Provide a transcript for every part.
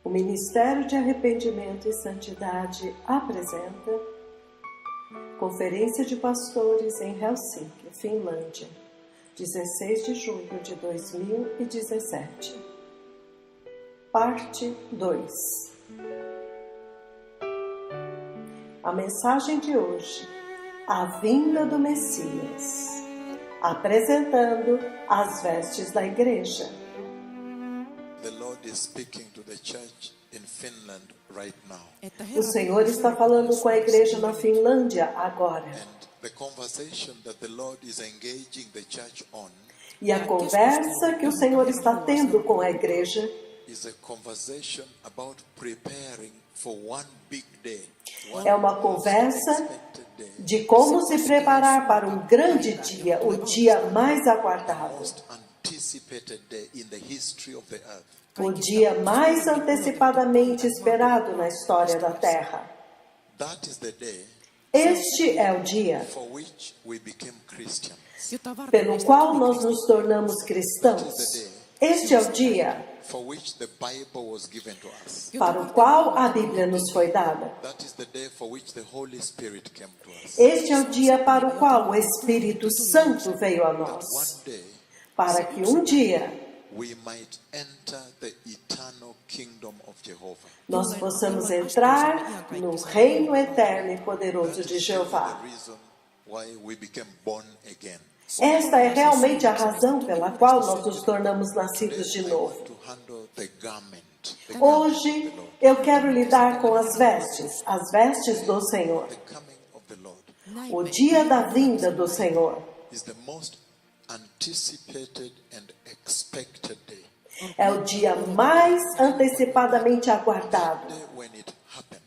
O Ministério de Arrependimento e Santidade apresenta Conferência de Pastores em Helsinki, Finlândia, 16 de julho de 2017. Parte 2. A mensagem de hoje, a vinda do Messias, apresentando as vestes da igreja. The Lord is speaking to the church in Finland right now. O Senhor está falando com a igreja na Finlândia agora. And the conversation that the Lord is engaging the church on E a conversa que o Senhor está tendo com a igreja is a conversation about preparing for one big day. é uma conversa de como se preparar para um grande dia, o dia mais aguardado, Most anticipated day in the history of the earth. o dia mais antecipadamente esperado na história da Terra. That is the day Este é o dia for which we became Christians. pelo qual nós nos tornamos cristãos. Este é o dia For which the Bible was given to us. para o qual a Bíblia nos foi dada. That is the day for which the Holy Spirit came to us. Este é o dia para o qual o Espírito Santo veio a One nós, day para que um dia we might enter the eternal kingdom of Jehovah. nós possamos entrar no reino eterno e poderoso de Jeová. The reason why we became born again. Esta é realmente a razão pela qual nós nos tornamos nascidos de novo. To handle the garment. The Hoje eu quero lidar com as vestes do Senhor. coming of the Lord O dia da vinda do Senhor is the most anticipated and expected day. é o dia mais antecipadamente aguardado. Day when it happens,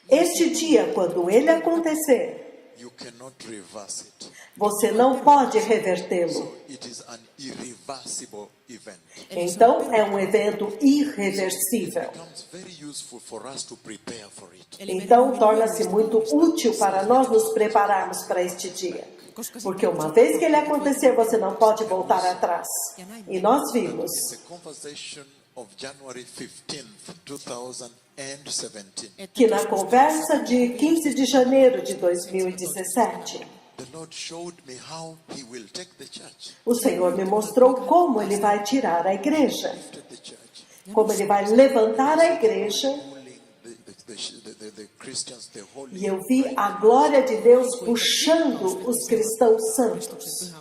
Este dia, quando ele acontecer, you cannot reverse it. você não pode revertê-lo. It is an irreversible event. Então, é um evento irreversível. It becomes very useful for us to prepare for it. Então, torna-se muito útil para nós nos prepararmos para este dia. Porque uma vez que ele acontecer, você não pode voltar atrás. E nós vimos In the conversation of January 15th, 2017, que na conversa de 15 de janeiro de 2017, the Lord showed me how He will take the church, o Senhor me mostrou como ele vai tirar a igreja, lifted the church, como ele vai levantar a igreja. pulling the Christians, the holy. E eu vi a glória de Deus puxando os cristãos santos.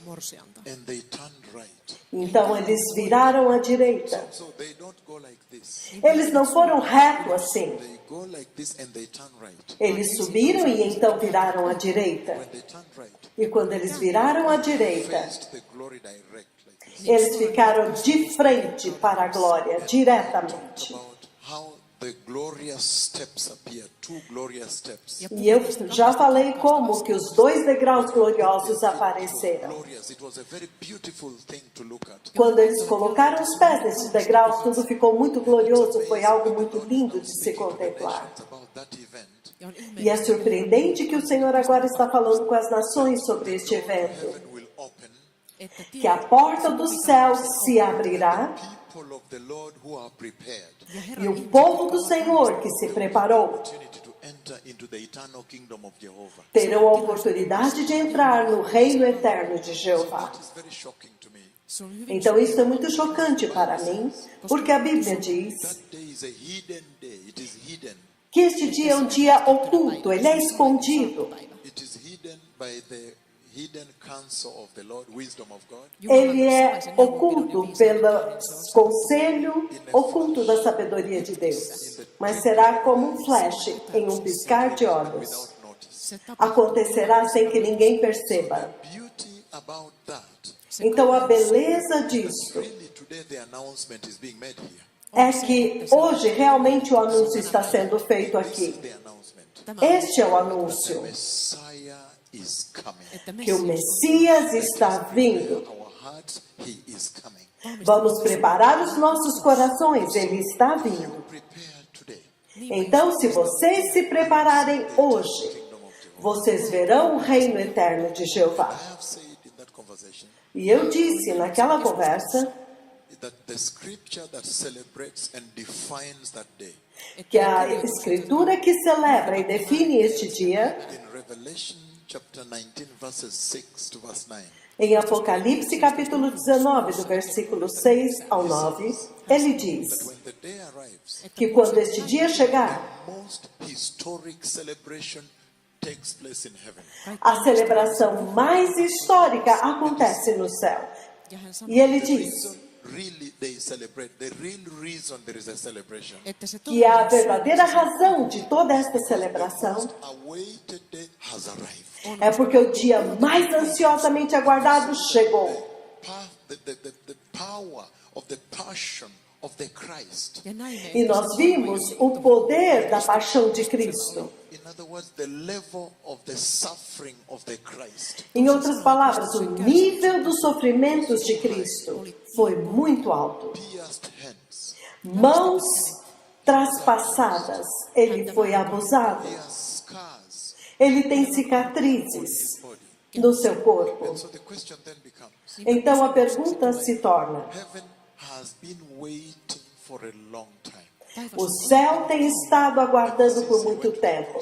And they turned right. Então eles viraram à direita. So they don't go like this. Eles não foram reto assim. They go like this and they turn right. Eles subiram e então viraram à direita. When they turn right, E quando eles viraram à direita, faced the glory direct like this. eles ficaram de frente para a glória, diretamente. About how the glorious steps appear, two glorious steps. E eu já falei como que os dois degraus gloriosos apareceram. Glorious. It was a very beautiful thing to look at. Quando eles colocaram os pés nesses degraus, tudo ficou muito glorioso, foi algo muito lindo de se contemplar. It's about that event. E é surpreendente que o Senhor agora está falando com as nações sobre este evento. Heaven will open. Que a porta do céu se abrirá People of the Lord who are prepared. e o povo do Senhor que se preparou Opportunity to enter into the eternal kingdom of Jehovah. terão a oportunidade de entrar no reino eterno de Jeová. It is very shocking to me. Então isso é muito chocante para mim, porque a Bíblia diz That day is a hidden day. It is hidden. que este dia é um dia oculto, ele é escondido. It is hidden by the hidden counsel of the Lord, wisdom of God. Ele é oculto pelo conselho oculto da sabedoria de Deus, mas será como um flash em um piscar de olhos. Without notice. Acontecerá sem que ninguém perceba. Beauty about that. Então a beleza disso Really, today the announcement is being made here. é que hoje realmente o anúncio está sendo feito aqui. The announcement. Este é o anúncio, Messiah is coming. que o Messias está vindo. Our hearts, He is coming. Vamos preparar os nossos corações, ele está vindo. Prepare today. Então, se vocês se prepararem hoje, vocês verão o reino eterno de Jeová. I have said in that conversation E eu disse naquela conversa that the scripture that celebrates and defines that day que a escritura que celebra e define este dia, in Revelation chapter 19 verses 6 to verse 9. em Apocalipse capítulo 19, do versículo 6 ao 9, ele diz That when the day arrives, que quando este dia chegar, most historic celebration takes place in heaven. a celebração mais histórica acontece no céu. Ja hän E ele The diz reason really they celebrate, the real reason there is a celebration, että se que a verdadeira razão de toda esta celebração awaited day has arrived. é porque o dia mais ansiosamente aguardado chegou. The power of the passion of the Christ. ja näin me E nós vimos o poder da paixão de Cristo. In other words, the level of the suffering of the Christ. Em outras palavras, o nível dos sofrimentos de Cristo foi muito alto. Pierced hands, Mãos traspassadas, ele foi abusado. pierced scars Ele tem in his cicatrizes body. no seu corpo. And so the question then becomes, Então a pergunta se torna: heaven has been waiting for a long time. o céu tem estado aguardando por muito tempo,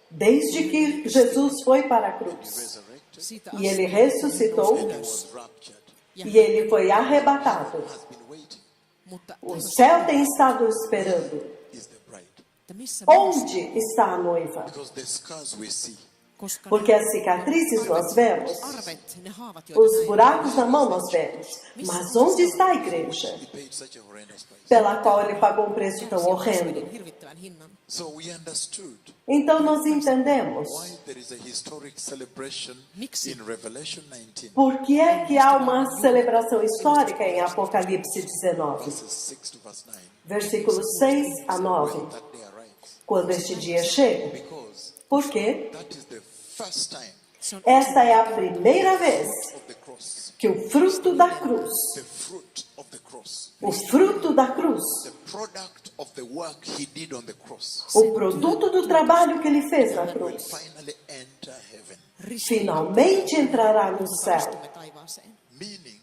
desde que Jesus foi para a cruz. Resurrected siitä E ele ressuscitou and was raptured. e ele foi arrebatado. Has been waiting mutta O céu tem estado esperando. is the bride. että missä Onde está a noiva? Because the scars we see, koska Porque as cicatrizes nós vemos, arvet, ne haavat, joita os näin, buracos na mão nós vemos. Mas onde está a igreja, he paid such a horrendous price. pela qual ele pagou um preço tão horrendo? hirvittävän hinnan. So we understood Então nós entendemos why there is a historic celebration Miksi? in Revelation 19, por que é que há uma celebração histórica em Apocalipse 19, verses 6 to verse 9, versículos 6 a 9, when that day arrives. quando este dia chega. Because Por quê? that is the first time Se on Esta é a primeira vez of the cross, que o fruto da cruz, the fruit of the cross, o fruto da cruz, the product of the work he did on the cross, o produto do trabalho que ele fez na will cruz, finally enter heaven. finalmente entrará no céu, ristimme taivaaseen. Meaning,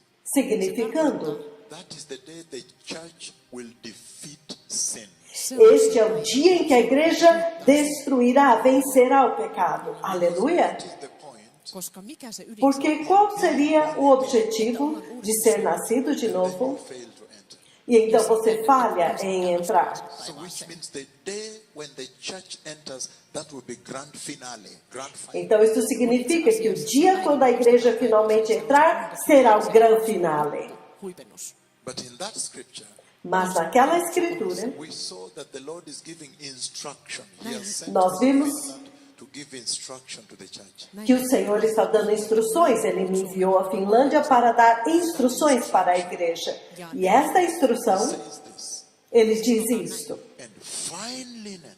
significando, that is the day the church will defeat sin. este é o dia em que a igreja destruirá, vencerá o pecado. Aleluia! That is the point. Koska mikä se ydin Porque qual seria o objetivo de ser nascido de novo? Fail to enter. E então você falha em entrar. So which means the day when the church enters, that will be grand finale, grand final. Então isso significa que o dia quando a igreja finalmente entrar será o grande finale. huipennus. But in that scripture, Mas naquela escritura, we saw that the Lord is giving instruction. He has sent nós vimos Finland to give instruction to the church. que o Senhor está dando instruções. Ele me enviou à Finlândia para dar instruções para a igreja. E esta instrução, Says this, ele diz isto: and fine linen,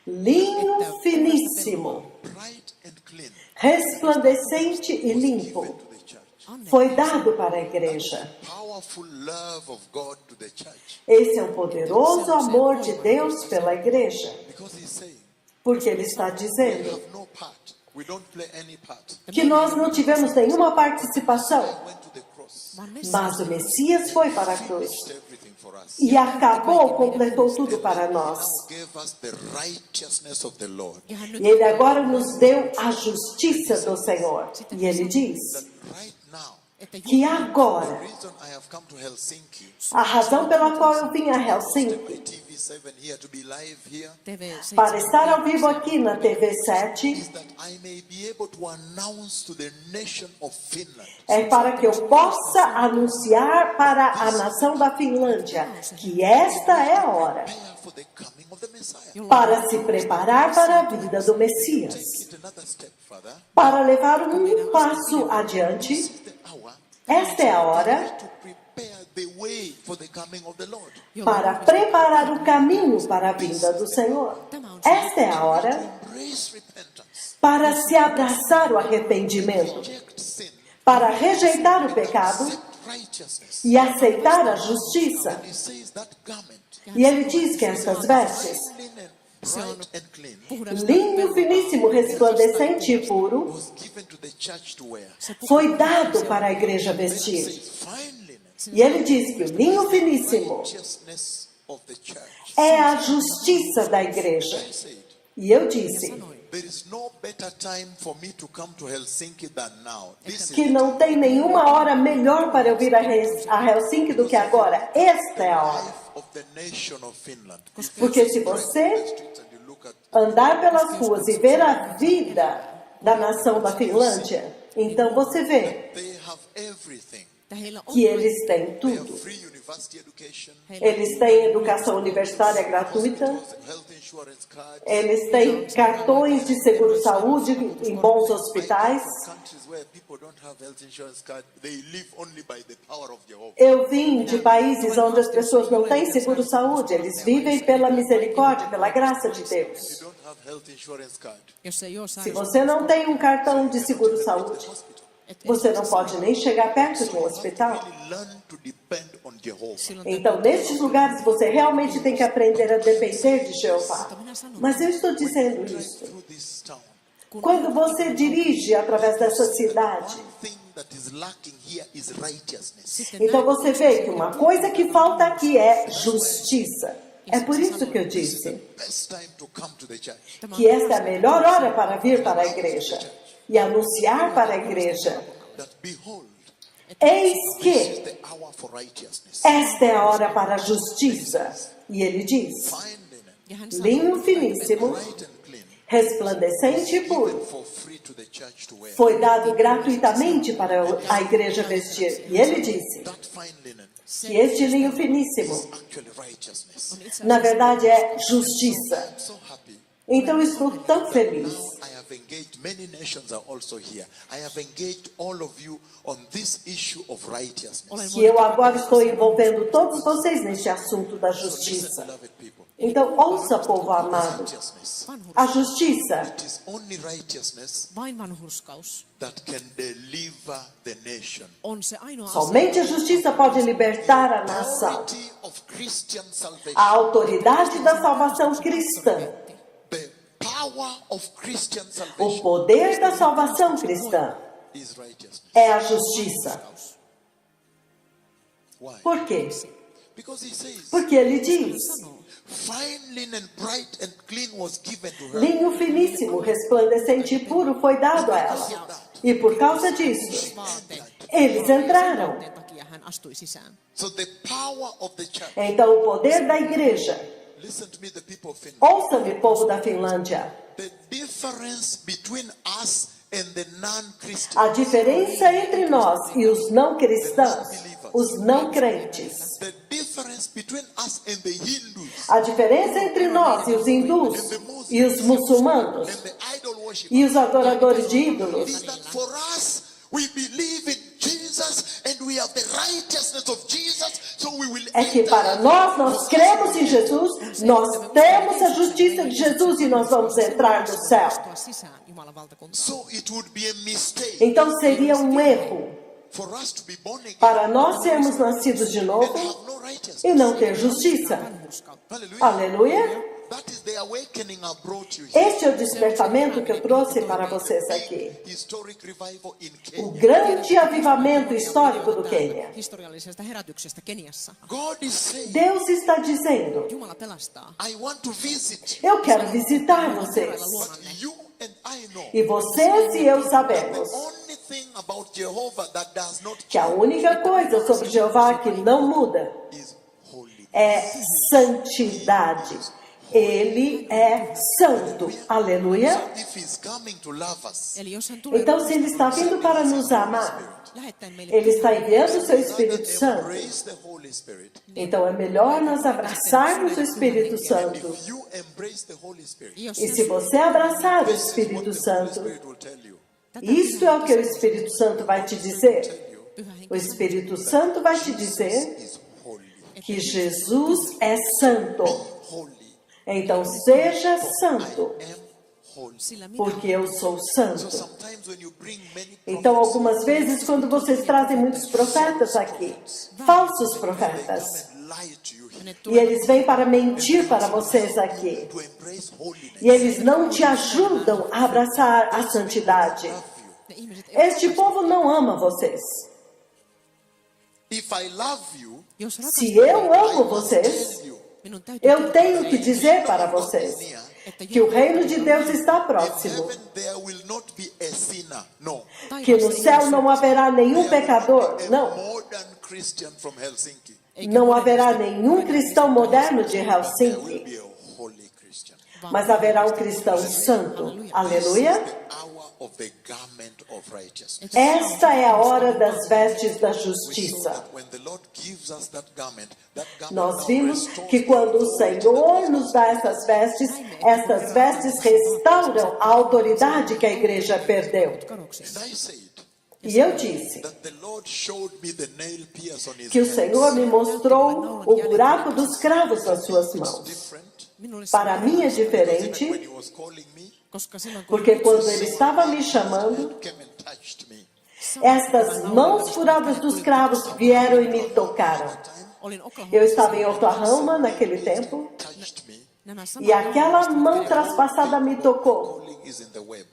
linho finíssimo, bright and clean, resplandecente e limpo, given to the church. foi dado para a igreja. Powerful love of God to the church. Esse é o poderoso amor de Deus pela igreja. Because he's saying, Porque ele está we dizendo have no part. We don't play any part. que nós não tivemos nenhuma participação, I went to the cross, mas o Messias foi para a cruz finished everything for us. e acabou, completou tudo para nós. Now gave us the righteousness of the Lord. Ja hän E nyt ele agora nos deu a justiça do Senhor. E ele diz That right now, että que the agora, reason I have come to Helsinki, a razão pela qual eu vim a my Helsinki, TV7 here, to be live here, TV7 para estar ao vivo aqui na TV7, is that I may be able to announce to the nation of Finland é para que eu possa anunciar para a nação da Finlândia que esta é a hora prepare for the coming of the Messiah. para se preparar para a vinda do Messias, Take it another step further. para levar um passo adiante. This is the hour Esta é a hora to prepare the way for the coming of the Lord. para preparar o caminho para a vinda do Senhor. Esta é a hora Embrace repentance, para se abraçar o arrependimento, reject sin, para rejeitar o pecado accept righteousness. e aceitar a justiça. And he says that garment, E ele diz que estas vestes, fine linen, bright and clean, linho finíssimo, resplandecente e puro, was given to the church to wear. foi dado para a igreja vestir. Says fine linen, E ele diz que o linho finíssimo righteousness of the church. é a justiça da igreja. I said, E eu disse there is no better time for me to come to Helsinki than now. This is que não tem nenhuma hora melhor para eu vir a Helsinki do que agora. Esta é a the hora. life of the nation of Finland. Porque se você Streets and you look at andar pelas ruas e ver a vida da nação da Finlândia, então você vê they have everything. Että heillä on que eles têm They have tudo. free university education, Eles têm educação universitária gratuita, health insurance cards. eles têm cartões de seguro-saúde em bons hospitais. Countries where people don't have health insurance card, they live only by the power of Jehovah. Eu vim de países onde as pessoas não têm seguro-saúde, eles vivem pela misericórdia, pela graça de If Deus. you don't have health insurance card, jos ei ole Se sairaus, você não tem um cartão de seguro-saúde, hospital. você não pode nem chegar perto de um hospital. Really learn to depend on Jehovah. silloin Então, nestes lugares, você realmente tem que aprender a depender de Jeová. Mas eu estou dizendo isso. Through this town, Quando você dirige através dessa cidade, one thing that is lacking here is righteousness. sitten então você vê que uma coisa que falta aqui é justiça. É por isso que eu disse Best time to come to the church. que esta é a melhor hora para vir para a igreja e anunciar para a igreja: That behold, eis this is que the hour for righteousness. esta é a hora para a justiça. E ele diz: Fine linen, ja hän sanoi, linho finíssimo, bright and clean, resplandecente e puro, given for free to the church to wear. foi dado gratuitamente para a igreja vestir. E ele disse That fine linen que este linho finíssimo, is actually righteousness. na verdade, é justiça. I'm so happy. Então eu estou tão feliz. Now I have engaged, many nations are also here. I have engaged all of you on this issue of righteousness. Que eu agora estou envolvendo todos vocês neste assunto da Listen, justiça. beloved people. Então, ouça, povo amado. Righteousness. A justiça It is only righteousness vain vanhurskaus that can deliver the nation. on se ainoa asia, somente a justiça pode libertar a nação. Authority of Christian salvation. A autoridade da salvação cristã. The power of Christian O salvation poder da salvação cristã is righteousness. é a justiça. Why? Por quê? Because he says, Porque ele diz: fine linen, bright and clean was given to her. linho finíssimo, resplandecente e puro foi dado a ela. E por causa disso, vaatteet. eles entraram. Vaatteen takia hän astui sisään. So the power of the church. Então, o poder da igreja. Listen to me, the people of Finland. Ouça-me, povo da Finlândia. The difference between us and the non-Christians. A diferença entre nós e os não cristãos, os não crentes. The difference between us and the Hindus A diferença entre nós e os hindus e os muçulmanos and the idol worshippers e os adoradores de ídolos is that for us we believe in Jesus and we have the righteousness of Jesus, so we will é que enter. para nós cremos em Jesus, nós temos a justiça de Jesus e nós vamos entrar no céu. Astua sisään Jumalan valtakuntaan. So it would be a mistake Então seria um erro for us to be born again para nós sermos nascidos de and novo have no righteousness. e não ter justiça. Vanhurskautta. Hallelujah. Aleluia! That is the awakening I brought you here. Este é o despertamento que eu trouxe para vocês aqui. Historic revival in O Kenya. grande avivamento histórico do Quênia. Historiallisesta herätyksestä Keniassa. God is saying, Deus está dizendo: Jumala pelastaa. I want to visit eu quero visitar vocês. but you and I know E vocês e eu sabemos the only thing about Jehovah that does not que a única coisa sobre Jeová que não muda is holy. é santidade. Ele é santo. Aleluia. If he's coming to love us, Eli jos hän tulee Então, se ele está vindo para nos amar, lähettäen meille ele está enviando o seu Espírito Santo. embrace the Holy Spirit. Então, é melhor nós abraçarmos o Espírito Santo. If you embrace the Holy Spirit, jos E se você abraçar o this is what Espírito the Holy Santo, Spirit will tell you. isso é o que o Espírito Santo vai te dizer. Pyhä Henki O Espírito Santo vai te dizer Is holy. que Jesus é santo. Holy. Então, seja santo, I am holy. sillä minä porque eu sou So santo. sometimes when you bring many Então, prophets, algumas vezes, quando vocês trazem muitos profetas aqui, falsos profetas, come and lie to you here ne e eles vêm para mentir para vocês aqui, to embrace holiness. e eles não te ajudam a abraçar a santidade. ne ihmiset eivät Este povo não ama vocês. If I love you, Jos Se rakastan, eu amo vocês, tell you, minun täytyy eu kertoa tenho que teille, dizer para vocês que o reino de Deus está in próximo, heaven there will not be a sinner. No. que no céu não haverá nenhum pecador, A não. modern Christian from Helsinki. Não haverá nenhum cristão moderno de But there will Helsinki, be a holy Christian. mas haverá um cristão santo. Aleluia. This is the hour of the garment of righteousness. Esta é a hora das vestes da We saw justiça. that when the Lord gives us that garment Nós now vimos restores que the quando o authority Senhor that nos dá essas vestes restauram a autoridade que a igreja perdeu. kadoksissa. And I said E eu disse that the Lord showed me the nail pierce on his que o hands. Senhor me mostrou o buraco dos cravos nas suas mãos. Different. Minulle se Para mim é Even when diferente, he was calling me, koska silloin kun porque quando ele estava me chamando, he came and touched me. estas mãos furadas dos cravos vieram e me tocaram. olin Oklahomassa, Eu estava em Oklahoma naquele tempo, Touched me. nämä samat e aquela joukot, mão jotka traspassada me tocou. Calling is in the web.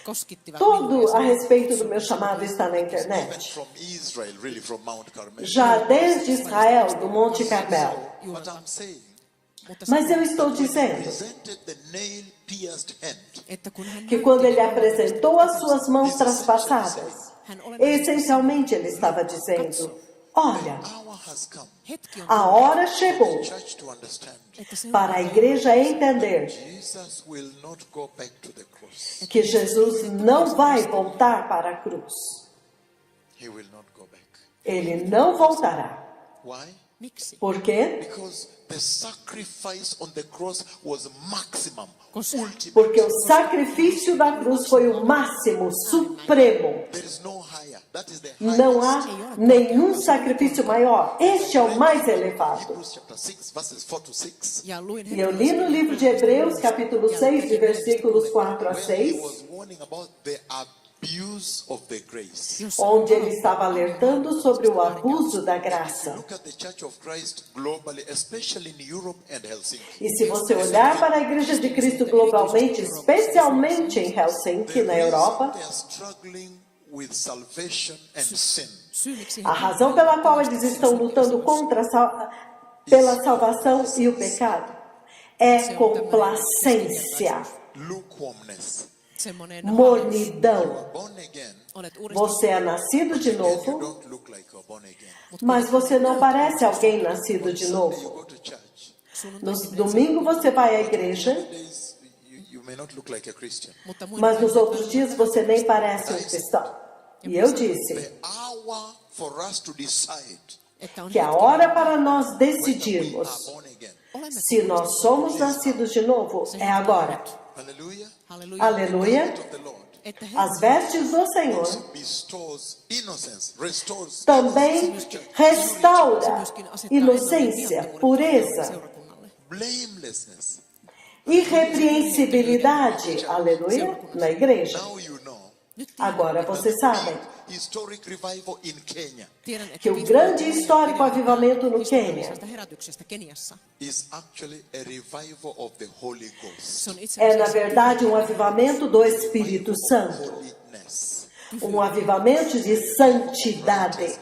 koskittivat Tudo minua a ja respeito do meu chamado está na Even internet. from Israel, really from Mount Carmel. Já desde Israel, do Monte Carmelo. But I'm saying, mutta Mas eu sanon, estou dizendo presented the nail-pierced hand. että kun hän que quando ele apresentou as suas mãos traspassadas, essencialmente ele estava dizendo: olha, Hour has come. hetki on a hora chegou Church to understand. että se para a igreja entender Jesus will not go back to the cross. que Jesus não vai voltar para a cruz. He will not go back. Ele não voltará. Why? miksi? Por quê? Because the sacrifice on the cross was maximum, Koska ultimate. Porque o sacrifício da cruz foi o máximo, supremo. There is no higher. That is the Não highest. há nenhum sacrifício maior. Este é o mais elevado. Hebrews chapter 6, verses 4 to 6. ja luin E eu li no livro de Hebreus, capítulo 6, de versículos 4 a Where he 6, was warning about the abuse of the grace. onde ele estava alertando sobre o abuso da graça. Look at the Church of Christ globally, especially in Europe and Helsinki. E se você olhar para a Igreja de Cristo globalmente, especialmente em Helsinki, na Europa, They are struggling with salvation and sin. syy miksi a razão pela qual eles estão lutando pela salvação e o pecado é complacência, Lukewarmness. semmoinen mornidão. Born again, olet uudestaan Você é nascido de you novo, don't look like you're born again. mas você não parece alguém nascido de You novo. go to church. No domingo você vai à igreja, Days, you may not look like a Christian. mutta muina mas nos päivinä outros dias você nem parece um cristão. E eu disse The hour for us to decide että on que a hetki, hora para nós whether we are decidirmos born again. olemme se nós somos nascidos de novo é agora. Hallelujah. halleluja, Aleluia. Of the Lord että he As vestes do Senhor also bestows innocence, restores também restaura inocência, pureza, seurakunnalle. blamelessness. irrepreensibilidade, aleluia, na igreja. Now you know. Nyt tiedän, Agora vocês sabem Historic revival in Kenya tiedän, että que o grande histórico avivamento no Quênia historiallisesta herätyksestä Keniassa is actually a revival of the Holy Ghost. se on itse é, na asiassa verdade, um avivamento do Espírito Santo, Holiness. um avivamento de santidade,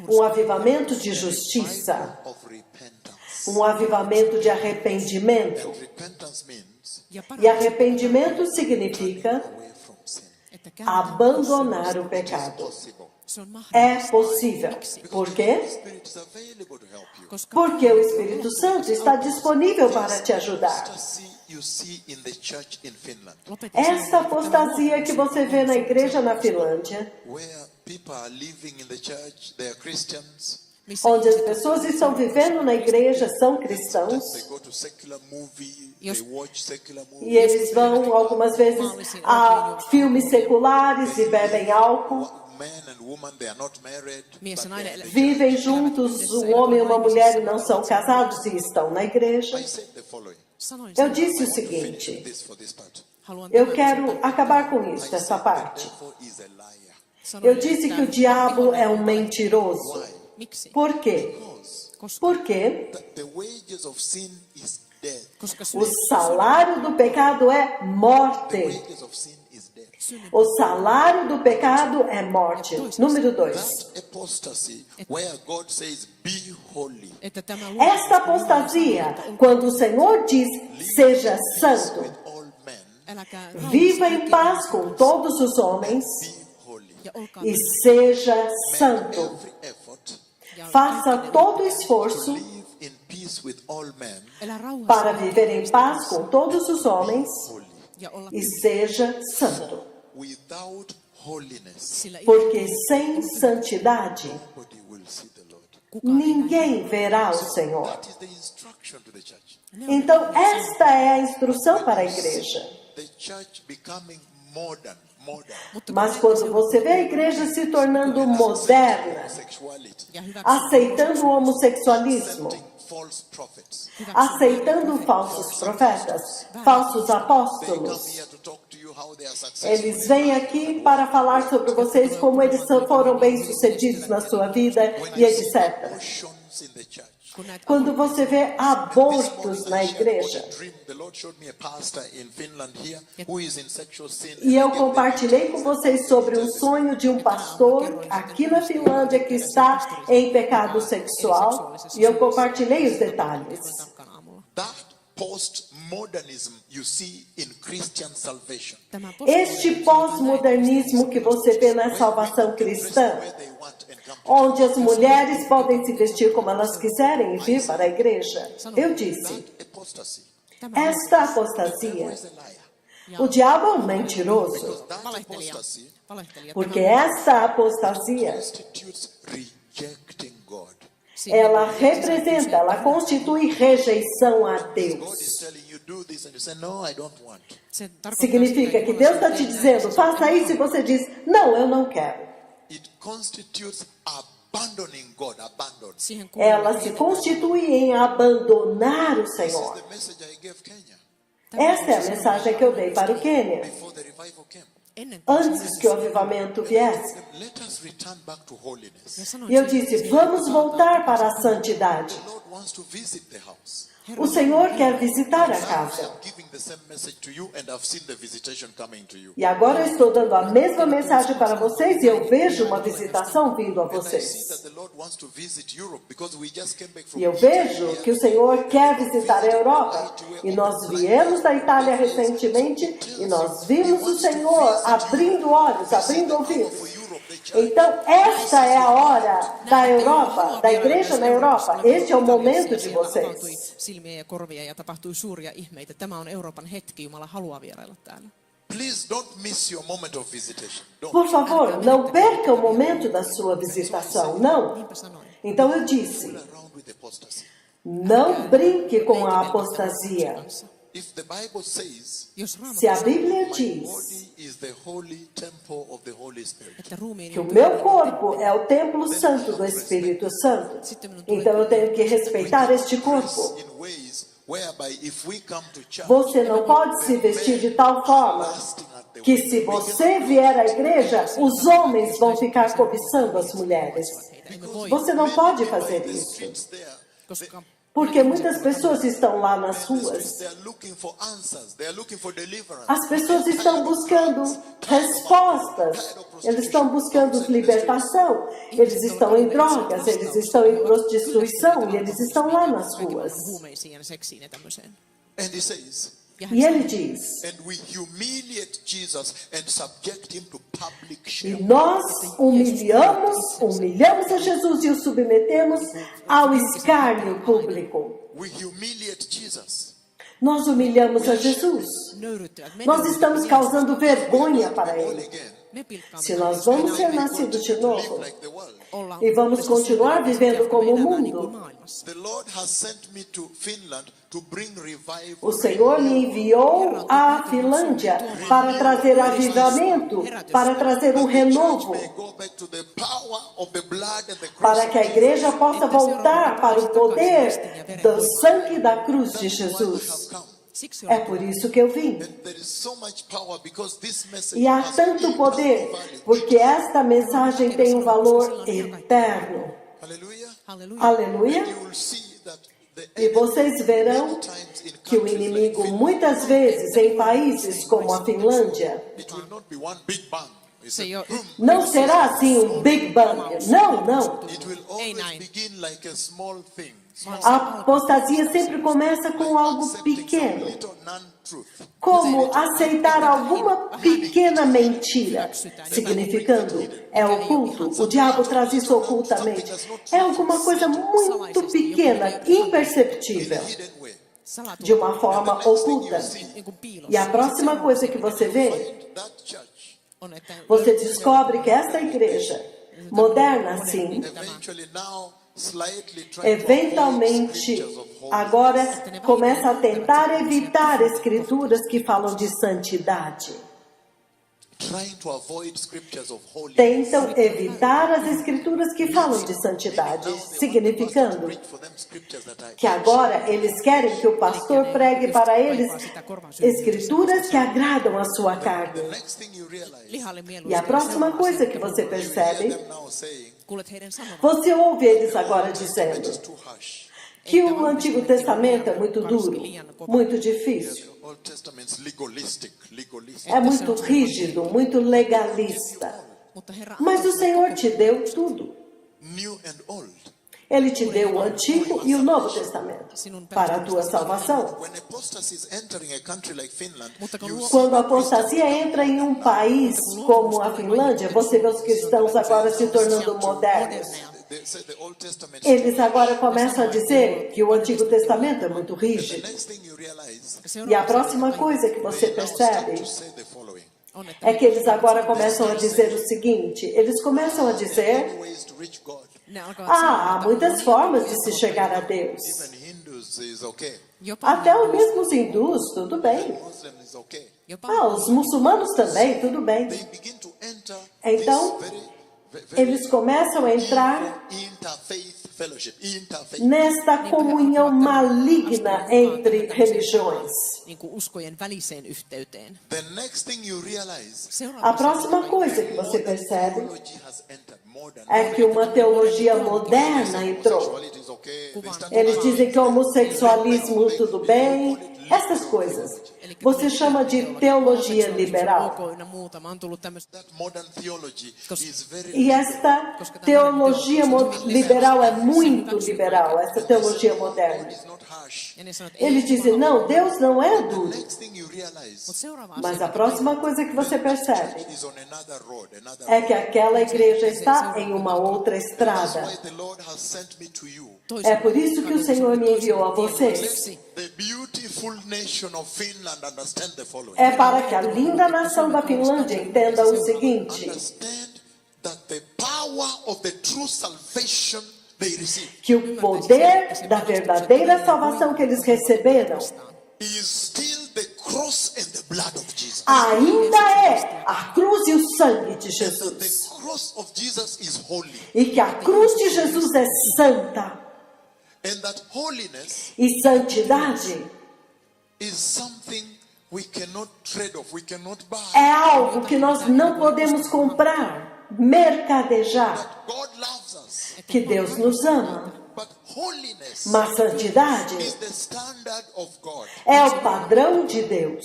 um avivamento de justiça, Of repentance. um avivamento de arrependimento. Repentance means ja E arrependimento significa away from sin. että kääntyy abandonar o pecado. Possible. se on É mahdollista. possível. Por quê? The Spirit is available to help you. Koska Porque o Espírito Santo está disponível para te ajudar. Apostasy you see in the church in Finland, lopetin Esta apostasia que você vê na igreja na Finlândia, where people are living in the church, they are Christians, missä onde as ihmiset- pessoas estão vivendo na igreja, são they cristãos, go to secular movie, Jos- they watch secular e movies, eles vão algumas vezes a filmes seculares e bebem álcool, man and woman, they are not married, mies ja but they are nainen in the vivem elävät juntos, yhdessä, um eivät homem e ole uma mulher e naimisissa. não são casados e estão na igreja. I said the following. Sanoin Eu sen, disse o Finish seguinte: this for this part. haluan eu tämän quero osalta- acabar com isso, essa The parte. devil is a liar. Sanoin, Eu disse että que o diabo vihollinen é um on mentiroso. Miksi? Por quê? Because Koska, Porque the wages of sin is death. koska o salário do pecado é The morte. wages of sin is death. death. O salário do pecado é morte. Número 2. That apostasy where God says, be holy. Että tämä Esta apostasia, quando o Senhor diz, seja santo, With all men, älkää viva em paz com todos os homens be holy. ja olkaa e seja Make santo. every effort Faça todo to esforço live in peace with all men, elää rauhassa para viver em paz com todos os homens holy. ja olla e seja santo. Without holiness, sillä Porque sem santidade, nobody will see the Lord. kukaan ei näe. ninguém verá o Senhor. That is the instruction to the church. Então, esta é a instrução para a igreja. The church becoming modern. Mas quando você vê a igreja se tornando moderna, Homosexuality, Ja hyväksy aceitando o homossexualismo, accepting false prophets. aceitando falsos profetas, falsos They come apóstolos. here to talk to you how they are successful. Eles vêm aqui para falar sobre vocês, como eles foram bem-sucedidos na sua vida e etc. Abortions in the church. kun näet Quando você vê abortos na igreja, The Lord showed me a pastor in Finland here who is in sexual sin. e eu compartilhei com vocês sobre um sonho de um pastor aqui na Finlândia que está em pecado sexual, e eu compartilhei os detalhes. tarkkaan aamulla. That postmodernism you see in Christian salvation. Tämä Este pós-modernismo que você vê na salvação cristã, Where they want and come to onde as mulheres podem se vestir como elas quiserem e vir para a igreja, eu disse, that apostasy. esta apostasia, Is a liar. o diabo é um mentiroso, That valehtelija, apostasy valehtelija. porque esta apostasia, constitutes rejecting God. ela representa, ela constitui rejeição a God Deus. is telling you do this and you say no, I don't want. Se tarkoittaa Significa sitä, que Jumala Deus está sanoo, te "Tee dizendo, näin", faça isso, e você diz, não, eu não quero. It constitutes abandoning God, abandon. siihen kuuluu Ela se constitui em abandonar o This is Senhor. the message I gave Kenya Esta é a mensagem que eu dei para o Quênia, before the revival came. ennen kuin antes que o avivamento viesse. Let us return back to holiness. ja sanoin E eu siihen, disse, vamos voltar para a santidade. The Lord wants to visit the house. O Senhor quer visitar a I casa. am giving the same message to you and I've seen the visitation coming to you. E agora eu estou dando a mesma mensagem para vocês e eu vejo uma visitação vindo a And I see vocês. that the Lord wants to visit Europe because we just came back from E eu Italy vejo here. que o Senhor quer visitar a Europa. E nós viemos da Itália recentemente e nós vimos o Senhor abrindo olhos, abrindo For ouvidos. Europe, the church. Então, esta é a hora da Europa, da igreja na Europa. Este é o momento de Avautui vocês. silmiä ja korvia ja tapahtui suuria ihmeitä. Tämä on Euroopan hetki. Jumala haluaa vierailla täällä. Please don't miss your moment of visitation. Don't. Por favor, não perca o momento da sua visitação, não. Niinpä sanoin. Então eu disse, Fool around with apostasy. não brinque com a apostasia. If the Bible says Jos Raamattu Se a sanoo, Bíblia my diz body is the holy temple of the Holy Spirit, että ruumiini que o on meu pyhä, corpo é o templo santo do Espírito Santo, então eu tenho que respeitar este corpo. in ways whereby if we come to church, Você não pode se vestir de tal forma lasting at the que se você vier à igreja, os homens vão ficar cobiçando as mulheres. heitä emme voi, Você não pode fazer the isso, streets there, koska porque muitas pessoas estão lá nas ruas. they are looking for answers, they are looking for deliverance. As pessoas estão buscando respostas, eles estão buscando libertação, eles estão em drogas, eles estão em prostituição e eles estão lá nas ruas. huumeisiin ja seksiin ja tämmöiseen. And he says, Ja hän E sanoo, ele diz, and we humiliate Jesus and subject him to public e shame. nós humilhamos a Jesus e o submetemos ao escárnio público. We humiliate Jesus. Nós humilhamos a Jesus. nöyryttyvät. Me Nós estamos causando vergonha para Born ele. again. Me pilkkaamme Se nós vamos ser nascidos de Live novo like the world. olla e vamos continuar vivendo como o mundo, maailmassa. The Lord has sent me to Finland to bring revival. o Senhor me enviou à Finlândia para trazer avivamento, para trazer um renovo, May go back to the power of the blood and the cross. para que a igreja possa voltar para o poder do sangue e da cruz de Jesus. Siksi É on por isso que eu vim. And there is so much power because this message E há has tanto eternal poder, value. porque esta mensagem tem um valor eterno. Hallelujah. halleluja. Aleluia. You will see that E vocês verão que o inimigo, muitas vezes, em países como a Finlândia, it will not be one big bang. It's Se ei a ole boom. não será assim um Big Bang. Não, não. It will Ei always näin. begin like a small thing. Small A apostasia sempre começa com algo accepting some pequeno. little non-truth. Como aceitar alguma pequena mentira, significando é oculto. O diabo traz isso ocultamente. É alguma coisa muito pequena, imperceptível, Hidden way. salatusta, de uma forma oculta. niin kuin piilossa. E a próxima coisa que você vê, That church On, että você descobre que esta igreja, moderna assim, eventually now slightly trying to avoid eventualmente scriptures of holiness. agora começa a tentar evitar escrituras que falam de santidade. Trying to avoid scriptures of holiness. Tentam evitar as escrituras que falam de santidade, significando Preach for them scriptures that are que agora eles querem que o pastor pregue para eles escrituras que agradam a sua carne. next thing you realize. lihalle E mieluista. a próxima coisa que você You hear percebe, them now saying Kuulet heidän sanovan, você ouve eles agora dizendo it's too harsh. que o Antigo Testamento é muito duro, muito difícil, The Old Testament's legalistic. é muito rígido, muito legalista. mutta Herra Mas o Senhor te deu tudo. New and old. Ele te deu o Antigo e o Novo Testamento para a tua salvação. When apostasy is entering a country like Finland, Mutta kun you luo- Quando a apostasia entra em um país como a Finlândia, você vê os cristãos agora se tornando modernos. they say the Old Testament. Eles agora começam a dizer que o Antigo Testamento é muito The rígido. next thing you realize, E a próxima coisa que você they now start percebe to say the following. on, että é que eles agora começam a dizer o seguinte: eles começam a dizer, Ways to reach God. ne alkavat sanoa, há muitas formas de se chegar a Deus. Even Hindus is okay. jopa, Até os mesmos hindus, tudo bem. Muslim is okay. jopa Os muçulmanos também, tudo bem. They begin to enter Então, this very eles começam a entrar interfaith fellowship. Interfaith. nesta comunhão maligna entre religiões. niin kuin uskojen väliseen yhteyteen. The next thing you realize, A Seuraava próxima coisa que você percebe theology has entered modern. é que uma teologia moderna entrou. Sexuality is okay. They start Eles dizem que o homossexualismo tudo bem, essas coisas. Você chama de teologia liberal. ok ynnä muuta. Mä oon tullut tämmöistä, that modern theology is very E esta teologia liberal é muito liberal, essa teologia moderna. it's not harsh. ja ne sanoo, että ei, Eles dizem, não, Deus não é duro. Next thing you realize mutta seuraava Mas asia, a próxima coisa que você percebe is on another road, another é que aquela igreja está em uma outra That's estrada. why the Lord has sent me to you. É por isso que o Senhor me enviou a vocês. The beautiful nation of Finland understand the following. É para que a linda nação da Finlândia entenda o seguinte, Understand that the power of the true salvation they receive que o poder da verdadeira salvação que eles receberam is still the cross and the blood of Jesus. ainda é a cruz e o sangue de The Jesus. cross of Jesus is holy, E que a cruz de Jesus é santa. and that holiness E santidade is something we cannot trade off, we cannot buy. é algo que nós não podemos comprar, mercadejar. God loves us, Que Deus nos ama. but holiness Mas santidade is the standard of God. é o padrão de Deus.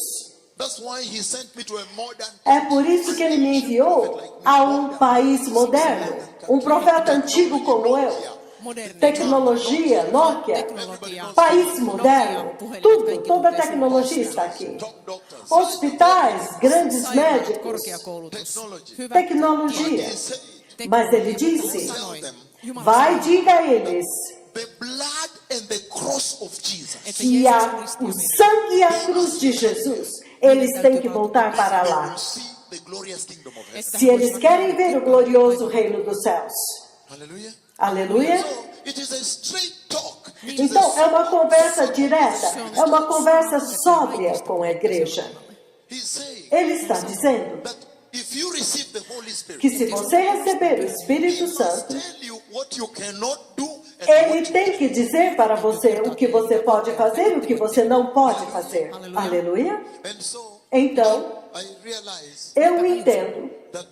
That's why He sent me to a modern. É por isso que Ele me enviou a um país moderno, um profeta antigo como eu. moderni. Tecnologia, Nokia, país moderno, tudo, toda a tecnologia está aqui. Top doctors, Hospitais, grandes médicos, Korkeakoulutus, hyvä tecnologia. He said, Mas Ele disse, tell them Jumala vai, diga a eles the blood and the cross of Jesus que o sangue e a cruz de Jesus, eles têm que voltar para lá. will see the glorious kingdom of heaven. Se eles querem ver o glorioso reino dos céus. Hallelujah. Aleluia. So it is a straight talk. It is Então, é a, uma conversa direta, é uma conversa sóbria com a igreja. he's saying Ele está dizendo that if you receive the Holy Spirit, que se você receber o Espírito He must Santo, tell you what you cannot do and Ele tem que dizer para você o que você pode fazer e o que você não pode fazer. Aleluia. and so Então, I realize eu entendo, that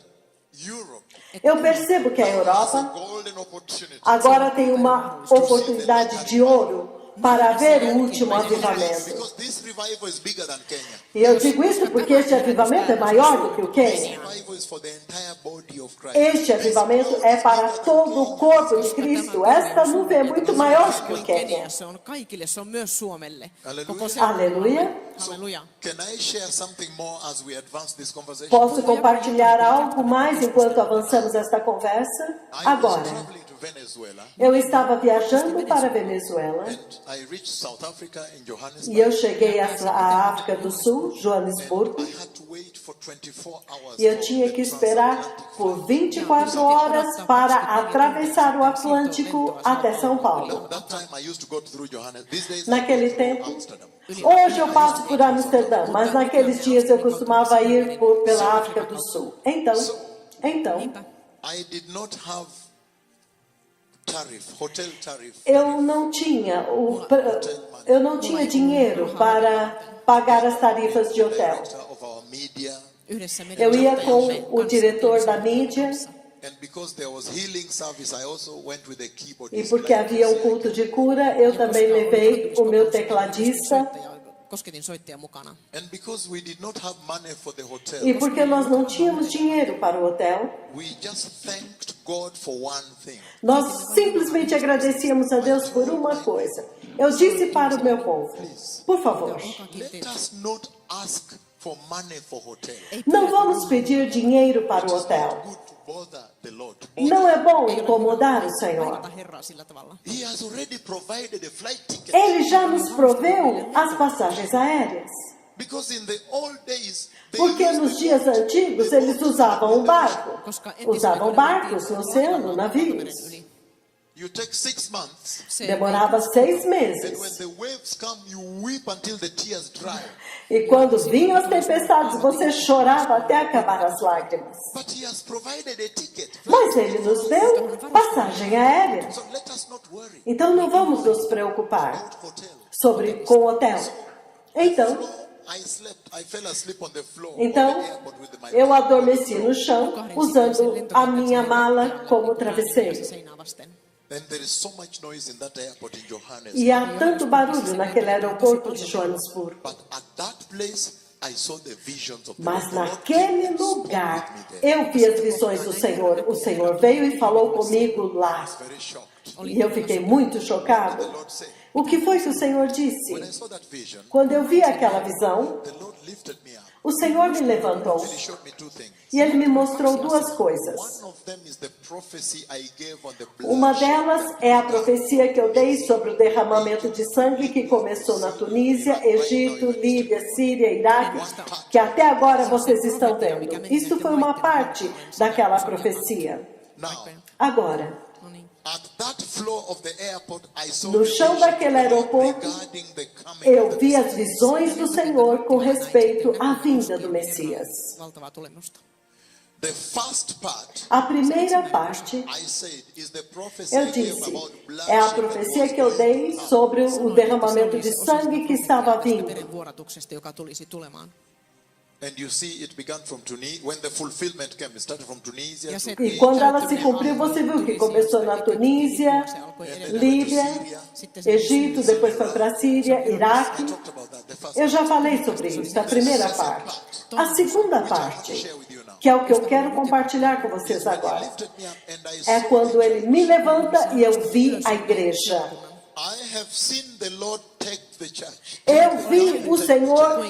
Europe eu percebo que a has a Europa golden opportunity agora tem uma oportunidade de ouro para ver o último avivamento. Because this revival is bigger than Kenya. E eu digo isso porque este avivamento é maior do que o This Quênia. revival is for the entire body of Christ. Este avivamento é para todo o corpo de Cristo. Esta nuvem é muito maior do que o Quênia. Kenia, se on kaikille, se on myös Suomelle. Aleluia. Koko se- Aleluia. Halleluja. Can I share something more as we advance this conversation? Posso compartilhar algo mais enquanto avançamos esta conversa? I was Agora, traveling to Venezuela eu estava viajando para a Venezuela and I reached South Africa in e Johannesburg. eu cheguei à África do Sul, Joanesburgo, I had to wait for 24 hours e eu for tinha the que esperar transatlantic por flight. 24 horas para atravessar o Atlântico até São Paulo. That time I used to go through Johannesburg. These days Naquele I go tempo, through Amsterdam. hoje eu passo por Amsterdã, mas naqueles dias eu costumava ir pela África do Sul. Então, Niinpä. I did not have hotel tariff. eu não tinha dinheiro para pagar as tarifas de hotel. Director of our media, Yhdessä Eu ia com mediajohtajamme o kanssa diretor tehtiin da sen mídia, kanssa. and because there was healing service, I also went with the keyboard. e porque havia o culto de cura, eu também levei o meu tecladista. Kosketin soittaja mukana. And because we did not have money for the hotel, E porque nós não tínhamos dinheiro para o hotel, we just thanked God for one thing. nós simplesmente agradecíamos a Deus por uma coisa. Eu disse para o meu povo, por favor, Let us not ask for money for hotel. não vamos pedir dinheiro para o hotel. Good to bother the Lord. Não é bom incomodar o Senhor. Kaivata Herraa sillä tavalla. He has already provided the flight ticket. Ele já nos proveu as passagens aéreas. Because in the old days, they Porque used nos the dias boat. antigos eles usavam um barco. Koska Usavam barcos no oceano, navios. yli. You take 6 months, Se Demorava 6 and meses. when the waves come, you weep until the tears dry. E quando vinham as tempestades, você chorava até acabar as lágrimas. But he has provided a ticket. Mas ele nos deu passagem aérea. So let us not worry Então não vamos nos preocupar about hotel. com o hotel. Então, I fell asleep on the floor Então, of the airport with my eu adormeci no chão, usando a minha mala como travesseiro. seinää vasten. And there is so much noise in that airport in Johannesburg. E há tanto barulho naquele aeroporto de Joanesburgo. But at that place, I saw the visions of the Mas Lord. naquele lugar, eu vi as visões do Senhor. O Senhor veio e falou comigo lá. Very shocked. E eu fiquei muito chocado. The Lord said, O que foi que o Senhor disse? when I saw that vision, Quando eu vi aquela visão, the Lord lifted me up. o Senhor me levantou. He showed me two things. E Ele me mostrou duas coisas. One of them is the prophecy I gave on the Uma bloodshed. delas é a profecia que eu dei sobre o derramamento de sangue que começou na Tunísia, Egito, Líbia, Síria, Iraque, que até agora vocês estão vendo. Isso foi uma parte daquela profecia. Now, Agora, No niin. at that floor of the airport, I saw no the chão vision daquele aeroporto, regarding the coming eu of the vi as Messiah. visões do Senhor com respeito à vinda do Messias. Valtavaa tulemusta. The first part, A primeira parte, I said, is the prophecy eu I gave disse, about é a bloodshed profecia that que eu was dei going to come. sobre o derramamento de sangue que estava vindo. Verenvuodatuksesta, joka tulisi tulemaan. And you see, it began from Tunisia. When the fulfillment came, it started from Tunisia Ja to se- E quando ela se cumpriu, você viu que começou na Tunísia, Líbia, Egito, depois foi para a Síria, Iraque. I talked about that. The first Eu já falei sobre isso, a primeira parte. A segunda parte, que é o que eu quero compartilhar com vocês agora, lifted me up and I é saw. quando ele me levanta e eu vi a igreja. I have seen the Lord take the church. Eu vi o Senhor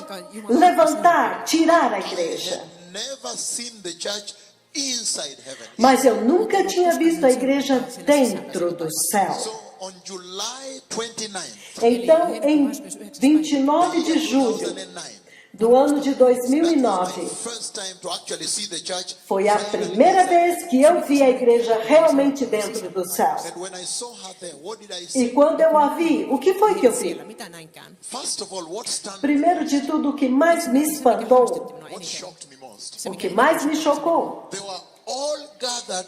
levantar, tirar a igreja. Never seen the church inside heaven. Mas eu nunca tinha visto a igreja dentro do céu. So on July 29th, Então, em 29 de julho 2009, do ano de 2009, first time to actually see the church. foi a primeira vez que eu vi a igreja realmente dentro do céu. And when I saw her there, what did I see? E quando eu a vi, o que foi que eu vi? Siellä, mitä näinkään. First of all, what stunned me, Primeiro de tudo, o que mais me espantou, what shocked me most, o que mais me chocou, they were all gathered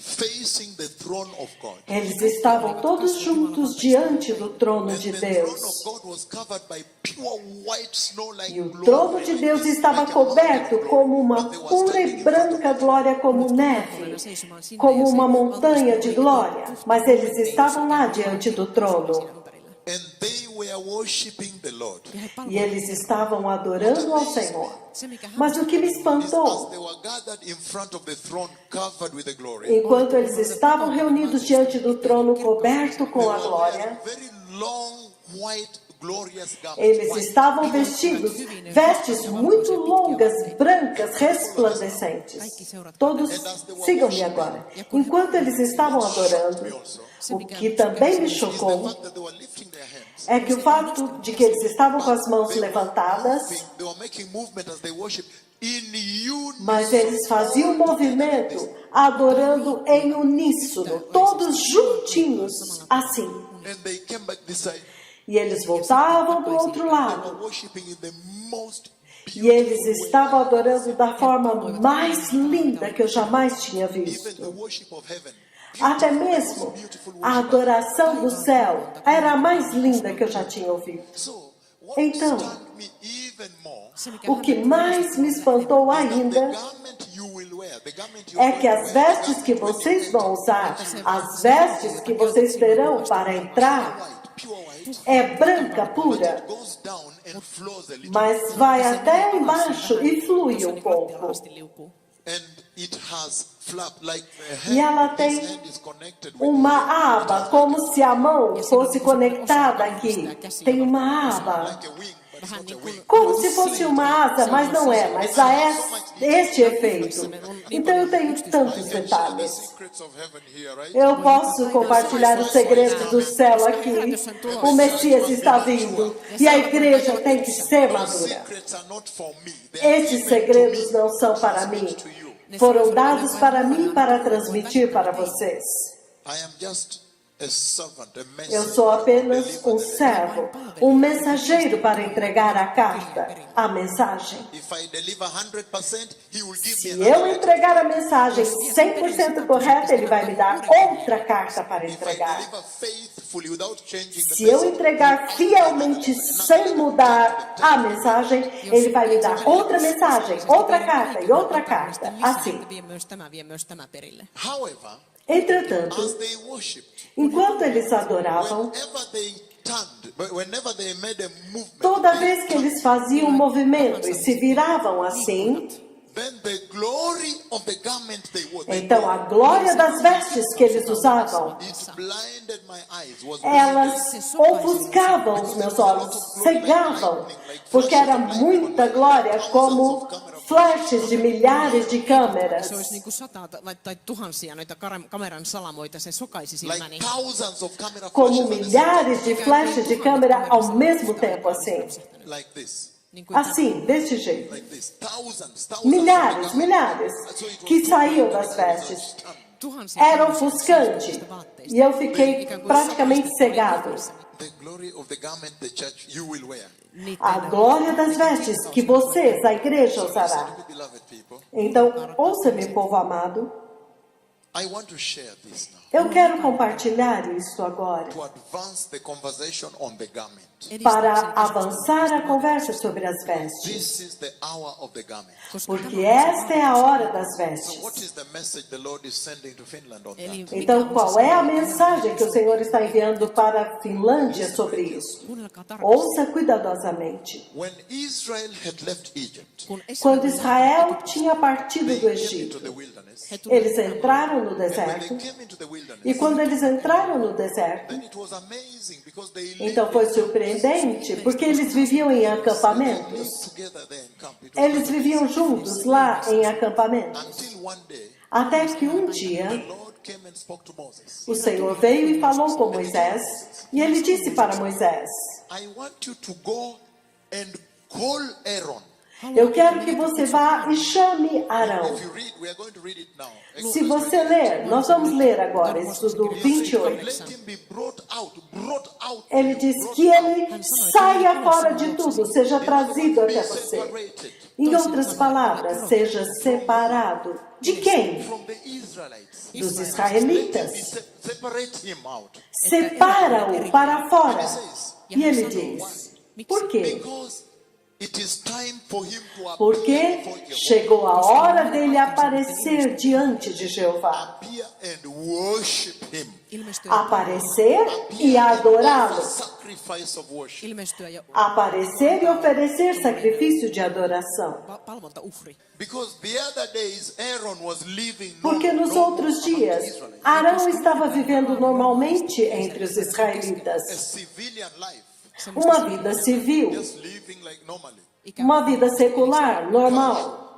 facing the throne of God. eles estavam todos juntos diante do trono de The throne Deus. of God was covered by pure white snow like E o glory. trono de Deus estava coberto como uma pura e branca glória, como neve, como uma montanha de glória. Mas eles estavam lá diante do trono. And they worshiping the Lord. Ja he E palvoivat. eles estavam adorando ao Senhor. Se, mikä Mas o que me Is as espantou, they were gathered in front of the throne covered with the glory. enquanto eles estavam reunidos diante do trono coberto com a They were glória, wearing very long, white, glorious garments. eles White. estavam vestidos, vestes muito longas, brancas, resplandecentes. Todos, sigam-me agora. Enquanto eles estavam adorando, o que também me Is the chocou fact that they were lifting their hands. é que o fato de que eles estavam com as mãos levantadas, They were making movement as they worship in unison. mas eles faziam movimento adorando em uníssono, todos juntinhos, assim. And they came back this side. E eles voltavam para o outro They lado. were worshiping in the most E eles estavam adorando da forma mais linda que eu jamais tinha even the visto. worship of heaven. Até mesmo a adoração do céu era a mais linda que eu já tinha ouvido. So, what Então, stunned me even more o que mais me espantou the ainda garment you will wear, the garment you é will que as wear, vestes que vocês vão usar, as vestes que vocês terão para entrar, white, pure white, é branca pura, goes down and flows a little. mas vai até embaixo e flui um pouco. Lattialle liukuu. And it has flap like a E ela hand. tem This hand is connected with uma aba, como se a mão fosse conectada aqui. Tem uma aba, like a wing, but it's not a wing. como se fosse uma asa, mas não é, mas dá este efeito. Então eu tenho tantos The detalhes. secrets of heaven here, right? Eu posso compartilhar os segredos do céu aqui. O Messias está vindo e a igreja tem que ser madura. Secrets are not for me. They are Esses given segredos não são para mim. to you. Foram dados para mim para transmitir para vocês. I am just a servant, a messenger. Eu sou apenas um servo, um mensageiro para entregar a carta, a mensagem. If I deliver 100%, he will give Se me another eu letter. entregar a mensagem 100% correta, ele vai me dar outra carta para If I entregar. deliver faithfully without changing the Se eu message, entregar fielmente, sem mudar a mensagem, ele vai me dar outra mensagem, outra carta e outra carta. Assim. Vie myös tämä perille. however, Entretanto, as they worshipped, enquanto eles adoravam, whenever they made a movement, toda vez que eles faziam um movimento e se viravam assim, then the glory of the garment they wore, então a glória das vestes que eles usavam, it blinded my eyes. Was elas ofuscavam os meus olhos, cegavam, porque era muita glória, como flashes de milhares de câmeras, Se olisi niin kuin tai tuhansia noita kameran salamoita, se sokaisi like silmäni. thousands of camera como flashes at the same milhares de flashes de câmera ao mesmo tempo, assim. time, like this, Niin kuin tämä. Assim, desse jeito. like this, thousands Milhares, of milhares, que saíam das vestes. Tuhansia Era ihmisiä ofuscante. niistä vaatteista. E eu fiquei Ikään kuin praticamente sokaisin cegado. the glory of the garment the church you will wear. A glória das vestes que vocês, a igreja, usará. Beloved people, Então, ouça-me, povo amado. I want to share this now Eu quero compartilhar isso agora to advance the conversation on the garment. para avançar a conversa sobre as vestes. This is the hour of the garment. Porque esta é a hora das So what vestes. is the message the Lord is sending to Finland on Eli that? Então, qual é a mensagem que o Senhor está enviando para a Finlândia sobre isso? Kuunnelkaa tarkasti. Ouça cuidadosamente. When Israel had left Egypt, Kun Quando Israel tinha partido they do came into Egito, the wilderness. eles entraram no When they deserto. came into the wilderness, E quando eles entraram no deserto, then it was amazing because they então foi surpreendente, porque eles viviam em acampamentos. lived together there in camp. It was Eles viviam juntos lá em acampamentos. until one day, Até que um dia, the Lord came and spoke to Moses. o Senhor veio e falou com Moisés. E ele disse para Moisés: I want you to go and call Aaron. eu quero que você vá e chame Arão. If you read, we are going to read it now. Se você ler, nós vamos ler agora, isso do 28. Let him be brought out. Ele diz que ele saia fora de tudo, seja trazido até você. Separated Em outras palavras, seja separado. De quem? from the Israelites. Dos israelitas. Separate him out. Separa-o para fora. E ele diz: por quê? Because it is time for him to appear Porque before Jehovah, chegou a hora dele aparecer diante de Jeová. appear and worship him. Ilmestyä, Aparecer e adorá-lo. Sacrifice of worship. ilmestyä ja Aparecer e oferecer sacrifício de adoração. palvontauhri. Because the other days Aaron was living Porque nos outros dias, Arão estava vivendo normalmente entre os a israelitas. civilian life, Uma vida civil, just living like normally. uma vida secular, normal.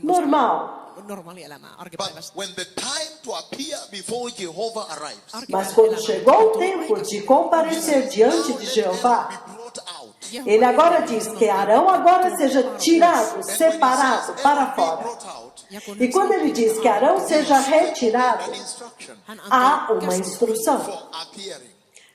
Normal. Normaalielämää But arkipäivästä. when the time to appear before Jehovah arrives, Mas quando chegou o tempo de comparecer diante de Jeová, be brought out. ele agora diz que Arão agora seja tirado, separado para fora. Brought out, E quando ele diz que Arão seja retirado, an instruction há uma instrução for appearing.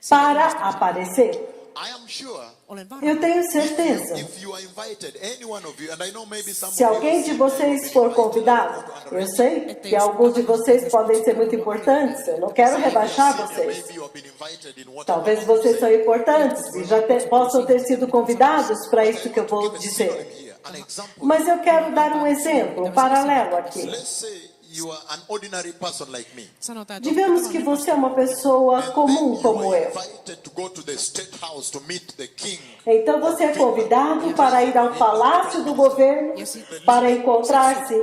para aparecer. I am sure Olen varma, Eu tenho certeza. if you are invited, any one of you, and I know maybe some Se of alguém you de vocês for convidado, eu sei que alguns de vocês podem ser muito importantes. Eu não quero rebaixar vocês. maybe you have been invited in what Talvez vocês são importantes e já possam ter sido convidados para isso que eu vou dizer. here. An example. Mas eu quero dar um exemplo, um paralelo aqui. Let's say you are an ordinary person like me. sanotaan, että Digamos que você é uma pessoa comum You como are eu. invited to go to the state house to meet the king. Então você é convidado para ir ao palácio do governo para encontrar-se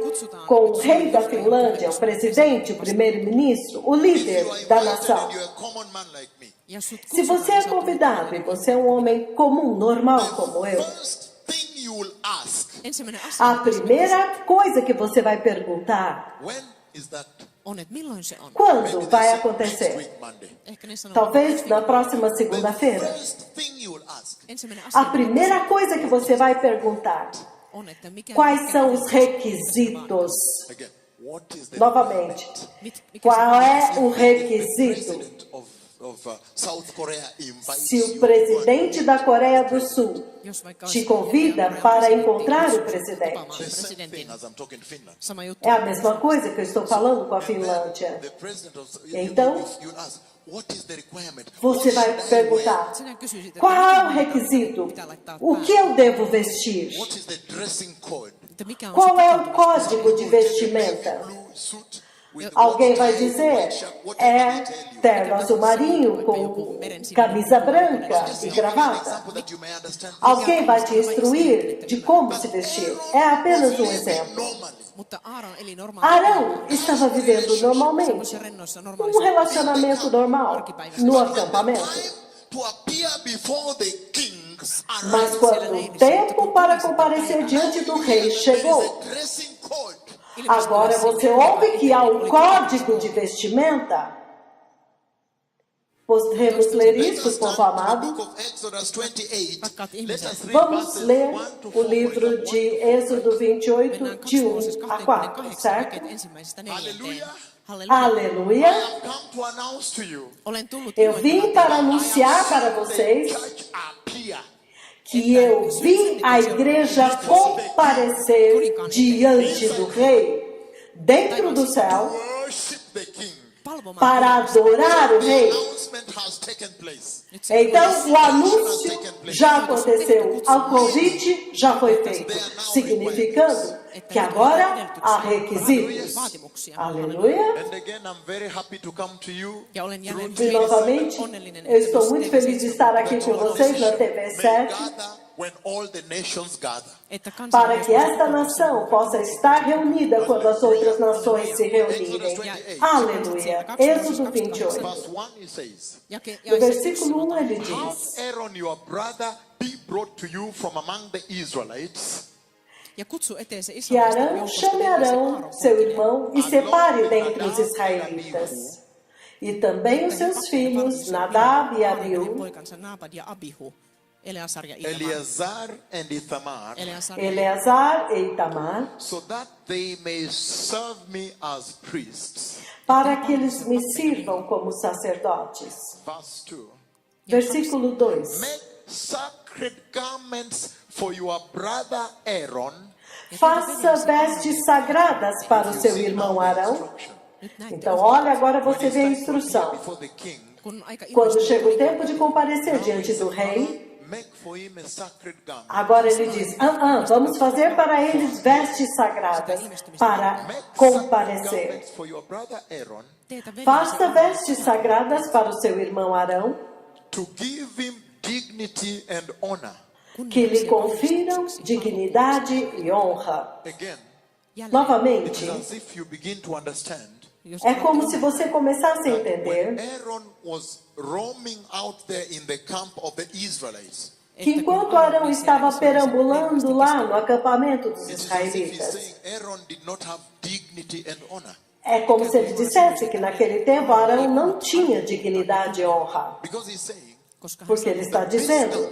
com o rei da Finlândia, o presidente, o primeiro-ministro, o líder You are da invited nação. and you are a common man like me. ja sut Se você é convidado e você é um homem comum, normal como eu, First thing you will ask, ensimmäinen asia a primeira coisa que você vai perguntar, when is that? on, että milloin se on. quando vai Next acontecer? week, Monday. Ehkä ne sanoo, Talvez na próxima segunda-feira. First thing you will ask, ensimmäinen A asia primeira coisa que você vai perguntar, on, että mikä, quais são os requisitos? again, what is the Novamente, mikä qual é o the requisito? president of South Korea invites Se o you presidente da Coreia do Sul jos vaikka te olisi convida para encontrar o presidente, tapaamaan the same presidentin, thing as I'm talking to Finland. sama juttu. é a mesma coisa que eu estou falando com a Finlândia. The president of Então, you ask, what is the requirement? Você What vai should I wear? perguntar, Sinä kysyisit, että qual é o mitä requisito? pitää laittaa O päälle, que eu devo vestir? What is the dressing code? että mikä on Qual se é o pukeutumis- código de vestimenta? Blue suit with Alguém white vai tie, dizer, white shirt, whatever é they tell you. terno azul marinho com camisa branca e Give me an gravata. example that you may understand. Alguém vai te instruir de como se vestir. É apenas um exemplo. Normally, Mutta Aaron eli Arão estava vivendo normalmente um relacionamento normal no acampamento. time to appear before the king Mas quando o tempo para comparecer diante do rei chegou, dressing code. agora você ouve que há um código de vestimenta? Podemos ler isso, povo amado? Book of Exodus 28. Let us read Vamos verses ler 1 to o 4. livro de Êxodo 28, Mennään de 1 Kaksimooses a 4, 28 certo? jakeet ensimmäisestä neljänteen. Halleluja. Halleluja. I Aleluia! have come to announce to you Olen tullut Eu vim ilmoittamaan para teille, anunciar para the vocês church appear. que eu vi a igreja comparecer diante do rei, dentro do céu, Worship the king. palvomaan para adorar o The rei. announcement has taken place. Nyt se Então, o anúncio já aconteceu, o convite já foi feito, significando que agora há requisitos. vaatimuksia. Aleluia! And again, I'm very happy to come to you. Ja olen jälleen E novamente, onnellinen, eu estou muito feliz de estar aqui com vocês na TV May 7, gather when all the nations gather. että para que esta kansalaiset nação possa estar reunida quando as outras nações se reunirem. Aleluia! Êxodo 28. Verse 1 it says, No versículo 1 ele Have diz: Aaron your brother be brought to you from among the Israelites, ja kutsu eteensä que israelisten Arão joukosta chame eteensä Arão, Aaron seu poikine. irmão, e separe dentre os israelitas. E também os seus filhos, Nadab e Aaron Abiú, poikansa Naabad ja Abihu, Eleazar ja Itamar. Eleazar and Ithamar, Eleazar Eleazar e Itamar, so that they may serve me as priests. para que eles me sirvam como sacerdotes. Verse 2. Versículo 2. Make sacred garments for your brother Aaron. Faça vestes sagradas para o seu irmão Arão. Nyt näette, Então, olha, agora você vê a instrução. Before the king, kun aika Quando ilmestyy chega o tempo de comparecer diante do rei, make for him a sacred garment. Agora ele diz, vamos fazer para eles vestes sagradas para Make sacred comparecer. garments for your brother Aaron Faça vestes sagradas para o seu irmão Arão, to give him dignity and honor. que lhe confiram dignidade e honra. Again, Novamente, it's as if you begin to understand. é como se você começasse a When entender Aaron was roaming out there in the camp of the Israelites, que enquanto Arão estava perambulando lá no acampamento dos it is as if he's israelitas, saying Aaron did not have dignity and honor. é como se ele dissesse que naquele tempo Arão não tinha dignidade e honra. Because he's saying, Porque ele está dizendo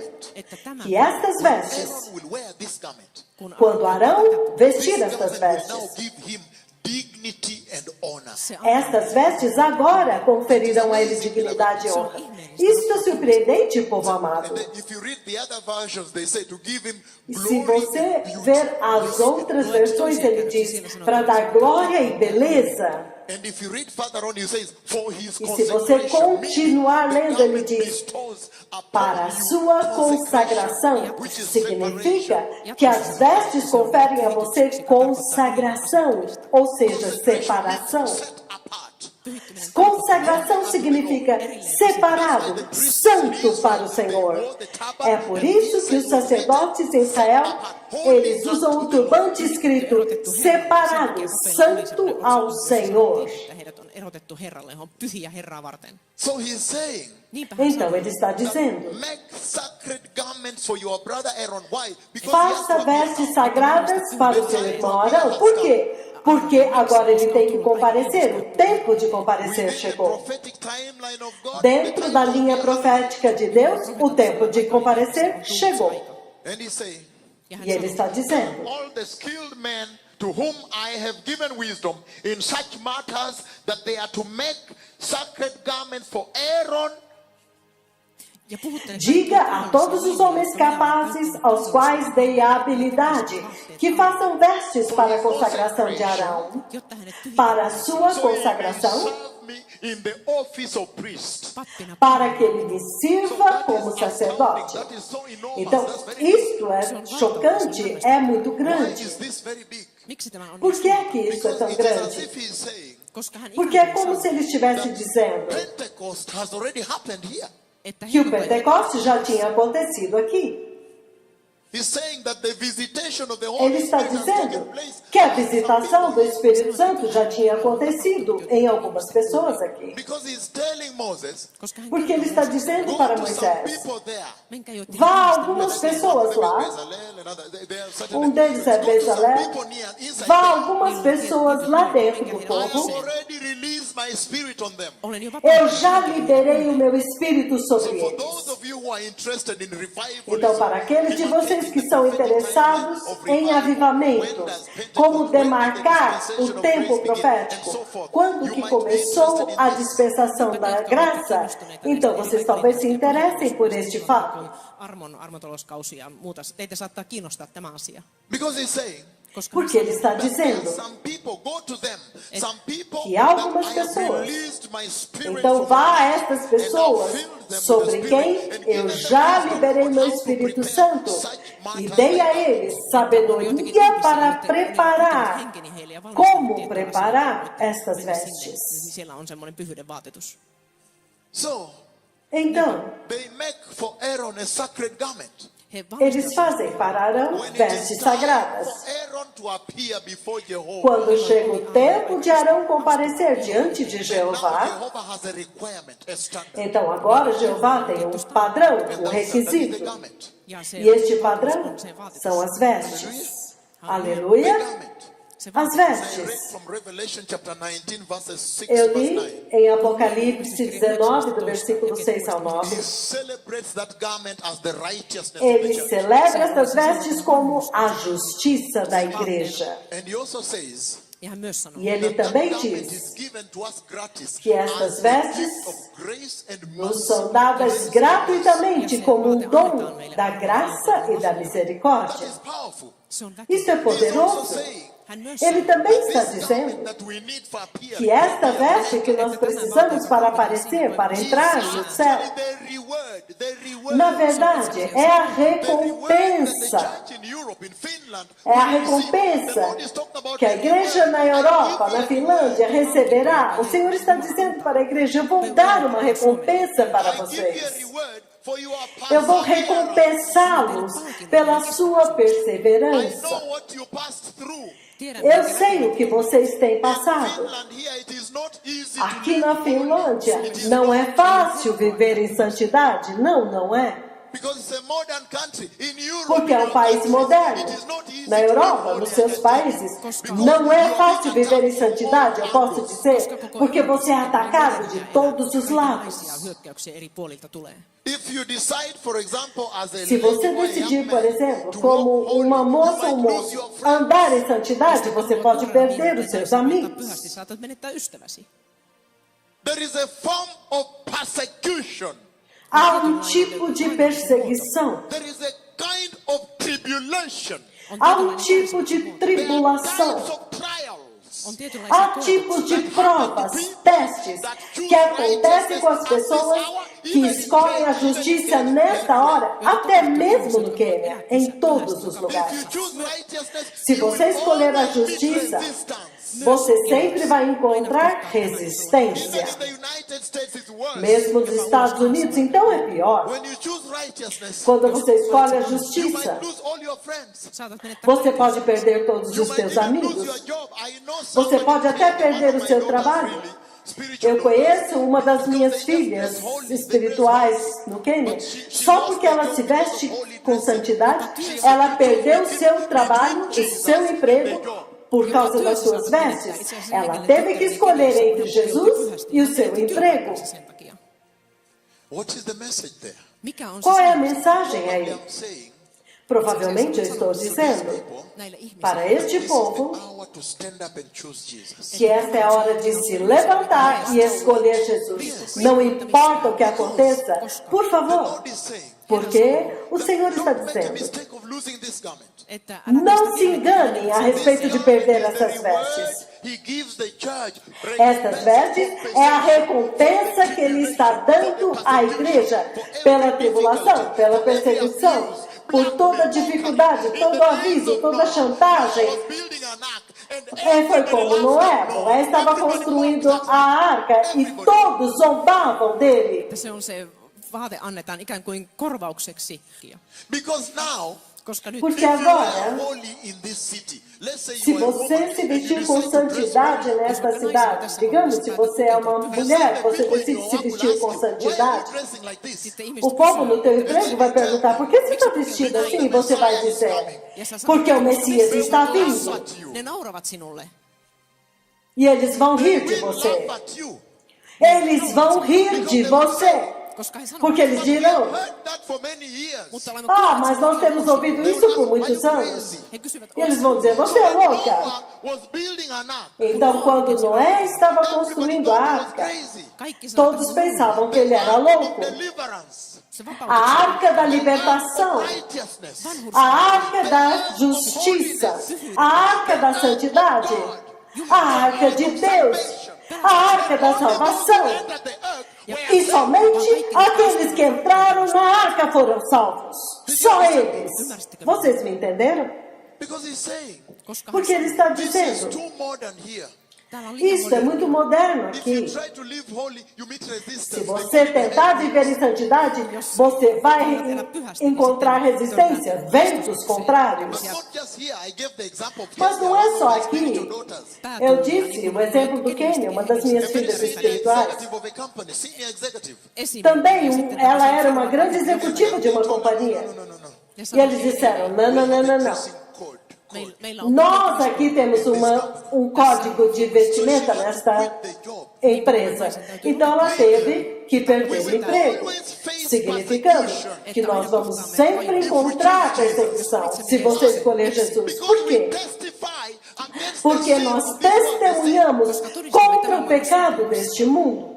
que estas vestes, Aaron will wear this garment. quando Arão vestir This estas garment will now vestes, give him dignity and honor. estas vestes agora conferirão a ele dignidade e honra. Isto é surpreendente, povo amado. And then if you read the other versions, they say to give him E se glory você and beauty. ver as outras versões, ele diz para dar glória e beleza. And if you read further on, he says, for his E se você consecration, continuar meaning the lendo, ele garment diz, bestows upon para a you sua consagração, which is significa que as vestes conferem a você consagração, ou seja, separação. set apart. Consagração significa separado, santo para o Senhor. É por isso que os sacerdotes em Israel, eles usam o turbante escrito separado, santo ao Senhor. Heidät on erotettu Herralle, he on pyhiä Herraa varten. So he's saying, Niinpä hän Então sanoo, ele está dizendo, make sacred garments for your brother Aaron. Why? Because faça vestes sagradas para o seu irmão Arão. Por quê? Porque agora ele tem que comparecer, o tempo de comparecer within the chegou. prophetic timeline of God, Dentro da linha profética de Deus, o tempo de comparecer chegou. and he's saying, E ele está dizendo, all the skilled men to whom I have given wisdom in such matters that they are to make sacred garments for Aaron. ja puhuttele diga a todos os homens capazes, aos quais dei a habilidade, que façam vestes para a consagração de Arão, jotta hänet para a sua So he may consagração, serve me in the office of priest. pappina para que ele me sirva como sacerdote. That is so enormous. Então, That's very big. isto é chocante, é muito Why grande. is this very big? Miksi tämä on Por niin que suuri? é que isso é Because tão it is as grande? if he's saying Koska hän Porque é ikään como kuin se ele estivesse dizendo Pentecost has already happened here. että que o he tulee- Pentecostes já tinha acontecido aqui. He's saying that the visitation of the Ele Holy está Spirit has taken dizendo place. que a visitação do Espírito Santo já tinha acontecido em algumas pessoas aqui. Because he's telling Moses, Koska hän Porque ele está dizendo go para to some Moisés, people there. menkää jo vá a algumas pessoas lá, deles é Bezalel, vá a algumas pessoas lá dentro do I've povo, already released my spirit on them. olen jo eu vapauttanut. já liberei o meu Espírito sobre For eles. those of you who are interested in revival, Então, para aqueles de vocês que são interessados em avivamento, como demarcar o tempo profético, quando que começou a dispensação da graça, então vocês talvez se interessem por este fato. Armontaloskausi ja muuta. Teitä saattaa kiinnostaa tämä asia. because he's saying, Koska Porque ele está there are dizendo some people, go to them, some people que há that algumas I have pessoas. released my spirit Então from vá a them, estas and I've pessoas filled them with sobre the quem Spirit, and eu given them já wisdom liberei on meu how to Espírito prepare Santo such e matters dei a like that. eles sabedoria para preparar. Como preparar estas vestes? Siellä on semmoinen pyhyyden vaatetus. So Então, they make for Aaron a sacred garment. He eles fazem para Arão When it is vestes time sagradas. for Aaron to appear before Jehovah, Quando chega o tempo de Arão comparecer diante de now Jeová, Jehovah has a requirement, a standard. então agora Jeová tem um padrão, And um that standard is the requisito. garment. E este padrão são as vestes. Aleluia! As I read vestes. from Revelation chapter 19, verses 6 Eu verse li 9. em Apocalipse 19, do versículo 6 ao 9. He celebrates that garment as the righteousness of Ele the church. celebra estas vestes como a justiça da igreja. And he also says Ja hän myös sanoo, E ele that that também garment diz is given to us gratis que estas as a vestes gift of grace and nos mercy. são dadas gratuitamente como um dom da graça e da That misericórdia. is powerful. se on Isso é He's also poderoso. saying Ele também está dizendo that we need for appearing. que esta veste que nós precisamos para aparecer, para entrar no céu, na verdade, é a recompensa. É a recompensa que a igreja na Europa, na Finlândia, receberá. O Senhor está dizendo para a igreja: eu vou dar uma recompensa para vocês. Eu vou recompensá-los pela sua perseverança. Eu sei o que vocês têm passado. Aqui na Finlândia, não é fácil viver em santidade? Não, não é. Porque é um país moderno. Na Europa, nos seus países, não é fácil viver em santidade, eu posso dizer, porque você é atacado de todos os lados. Se você decidir, por exemplo, como uma moça ou um moço, andar em santidade, você pode perder os seus amigos. There is a form of persecution. Há um tipo de perseguição. There is a kind of tribulation. Há um tipo de tribulação. Kinds of trials. Há tipos de provas, testes, que acontecem com as pessoas que escolhem a justiça nesta hora, até mesmo no Quênia, em todos os lugares. Se você escolher a justiça, você sempre vai encontrar resistência. Mesmo nos Estados Unidos, então é pior. Quando você escolhe a justiça, você pode perder todos os seus amigos. Você pode até perder o seu trabalho. Eu conheço uma das minhas filhas espirituais no Quênia. Só porque ela se veste com santidade, ela perdeu o seu trabalho, o seu emprego, por causa das suas vestes. Ela teve que escolher entre Jesus e o seu emprego. Qual é a mensagem aí? Provavelmente eu estou dizendo para este povo que esta é a hora de se levantar e escolher Jesus. Não importa o que aconteça, por favor. Porque o Senhor está dizendo: não se enganem a respeito de perder essas vestes. Estas vestes é a recompensa que Ele está dando à igreja pela tribulação, pela perseguição, por toda dificuldade, todo aviso, toda chantagem. Foi como Noé. Noé estava construindo a arca e todos zombavam dele. Vaate annetaan ikään kuin korvaukseksi. Porque agora, se você se vestir com santidade nesta cidade, digamos, se você é uma mulher, você decide se vestir com santidade, o povo no teu emprego vai perguntar: por que você está vestido assim? E você vai dizer: porque o Messias está vindo. E eles vão rir de você. Eles vão rir de você. Porque eles dirão: mas nós temos ouvido isso por muitos anos. E eles vão dizer: você é louca. Então, quando Noé estava construindo a arca, todos pensavam que ele era louco. A arca da libertação, a arca da justiça, a arca da santidade, a arca de Deus, a arca da salvação. E somente aqueles que entraram na arca foram salvos. Só eles. Vocês me entenderam? Porque ele está dizendo: isso é muito moderno aqui. Se você tentar viver em santidade, você vai encontrar resistência, ventos contrários. Mas não é só aqui. Eu disse o exemplo do Quênia, uma das minhas filhas espirituais. Também ela era uma grande executiva de uma companhia. E eles disseram: não. Nós aqui temos um código de vestimenta nesta empresa. Então ela teve que perder o emprego, significando que nós vamos sempre encontrar perseguição se você escolher Jesus. Por quê? Porque nós testemunhamos contra o pecado deste mundo.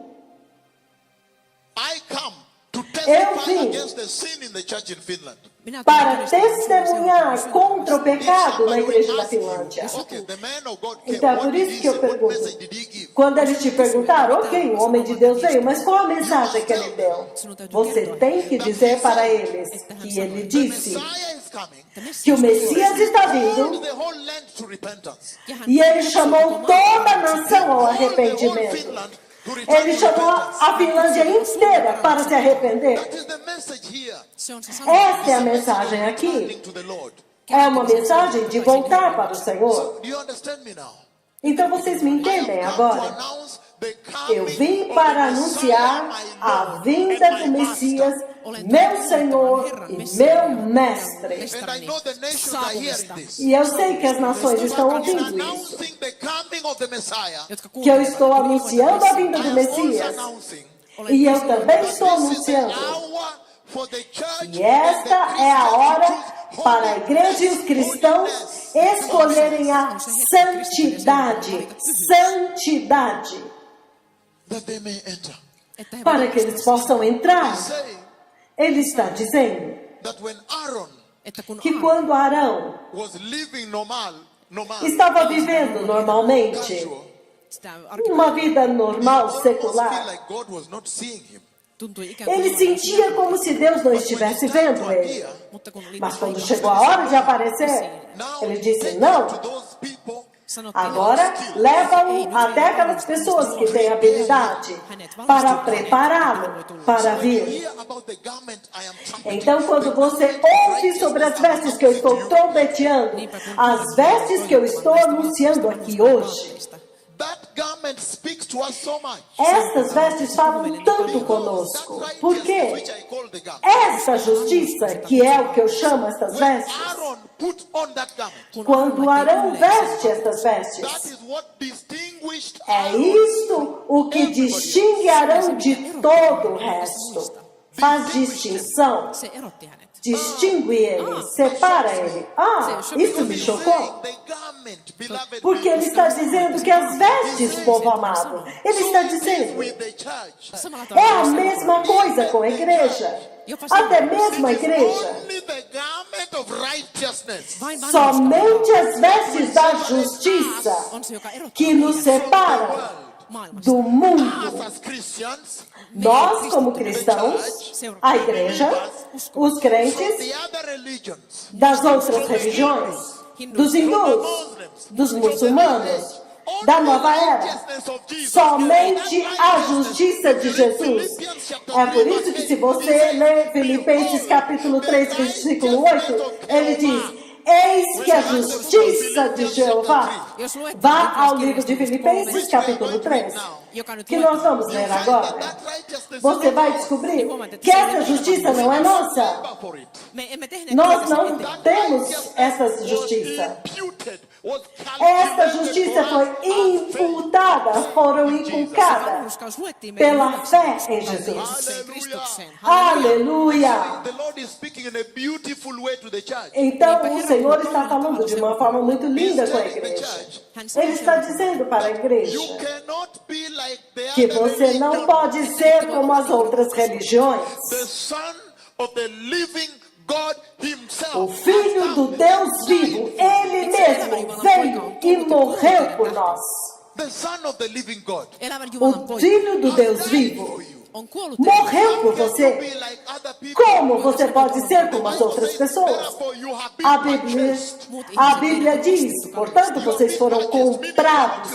Eu vim against the sin in the church in Finland. Minä para tulin todistamaan testemunhar seurakunnan contra o pecado na igreja da Ask you, Finlândia. okay, the man of God came. Então, é What por did isso he que eu say? What pergunto. message did he give? Quando eles te perguntaram, ok, o homem de Deus veio, mas qual a mensagem que ele deu? Você tem que dizer para eles que ele The disse Messiah is coming. que o Messias está Called vindo the whole land to repentance. e ele chamou toda a nação ao Called the whole arrependimento. Finland to return Ele to chamou repentance. a Finlândia inteira para se arrepender. That is the message here. Se on se sana. Esta é a mensagem aqui. Turning to the Lord. É uma mensagem de voltar para o Senhor. Do you understand me now? Então vocês me entendem To agora? announce the coming Eu vim of para the anunciar Messiah, my a Lord vinda and do my Messias, Master. meu Senhor e meu Mestre. And I know the nations are hearing this. E eu sei que as nações estão I'm ouvindo isso. announcing the coming of the Messiah. Que eu estou anunciando a vinda I do am also Messias. announcing E eu também estou that this is the anunciando. hour for the church E esta é a hora para a igreja e os cristãos escolherem a santidade. Santidade. that they may enter. Para que eles possam entrar. Saying Ele está dizendo that when Aaron que quando Arão was living normal, estava vivendo normalmente, casual, uma vida normal, almost feel secular, like God was not seeing him. ele sentia como se Deus não estivesse vendo ele. Mas quando chegou a hora de aparecer, ele disse, não, To those people, agora leva-o até aquelas pessoas que têm habilidade para prepará-lo para vir. hear about the garment I am trumpeting. Então, quando você ouve sobre as vestes que eu estou trombeteando, as vestes que eu estou anunciando aqui hoje, That garment speaks to us so much. estas vestes falam tanto conosco. Por Which quê? I call the garment. Esta justiça, que é o que eu chamo estas When vestes, Aaron put on that garment, quando Arão veste estas that vestes, is what distinguished é Aaron. isto o que distingue Arão de todo o resto. Faz distinção. Se erotti hänet. Distingue ele, separa ele. Ah, isso me chocou. The garment, beloved, Porque ele está dizendo que as vestes, povo amado, ele está dizendo, with the church. Samalla é a tavalla mesma coisa com a igreja. Até mesmo a igreja. Only the garment of righteousness. vain vanhusta Somente as vestes da justiça on se, joka erottaa que nos separam maailmasta. do Us mundo. as Christians, Nós, como cristãos, a igreja, os from crentes the other religions, das outras religiões, dos hindus, dos muçulmanos, da nova era, somente a justiça de Jesus. É por isso que se você ler Filipenses capítulo 3, versículo 8, ele diz, eis que a justiça de Jeová. Vá ao livro de Filipenses capítulo 3, que nós vamos ler agora. Você vai descobrir que essa justiça não é nossa. for it. Me emme tehneet Nós kaikesta não itse. temos essa justiça. Imputed, was Esta calculated justiça for us foi imputada, foram inculcadas Vanhurskaus luettiin meille pela hyväksi fé em uskomukseen Jesus. Kristukseen. Aleluia! The Lord is speaking in a beautiful way to the church. Então o Senhor está falando de uma forma muito linda com a igreja. Ele está dizendo para a igreja You cannot be like the que other você não religions. pode ser como as outras religiões. The Son of the living God himself. O Filho do Deus vivo, Ele mesmo veio e morreu por nós. The Son of the living God. Elävän Jumalan O poika Filho do Deus vivo on kuollut morreu por Be você. like other people. Como você pode ser como as outras pessoas? Therefore you have been A Bíblia diz, portanto, vocês foram comprados.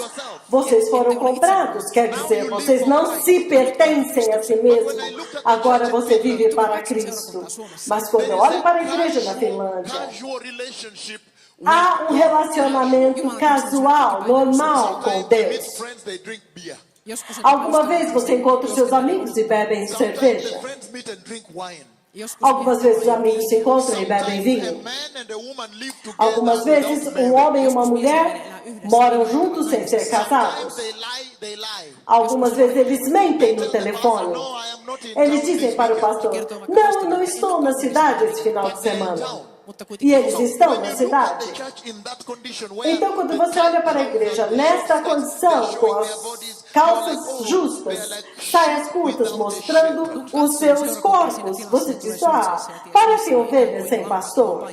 Vocês foram comprados, quer dizer, vocês não se pertencem a si mesmo. Agora você vive para Cristo. Mas quando eu olho para a igreja da Finlândia, casual relationship há um relacionamento casual, normal com with Deus. friends, they drink beer. Joskus Alguma vez você encontra os seus amigos e bebem The cerveja. friends meet and drink wine. Algumas vezes os amigos se encontram e bebem A vinho. man and a woman live together. Algumas vezes um homem e uma mulher moram juntos sem ser casados. They lie. Algumas vezes eles mentem no telefone. No, I am not in Eles town dizem this para o weekend. pastor, não, eu não estou na cidade esse final de semana. Mutta E kuitenkin eles iso. estão When na you look at cidade. the church in that condition where Então, quando the você olha para a tight igreja trousers, nesta the condição, shorts, com they're as showing their bodies, you're like, calças oh, justas, they're like saias sheep curtas, without a mostrando shepherd. os seus corpos, você diz, parece ovelhas sem pastor.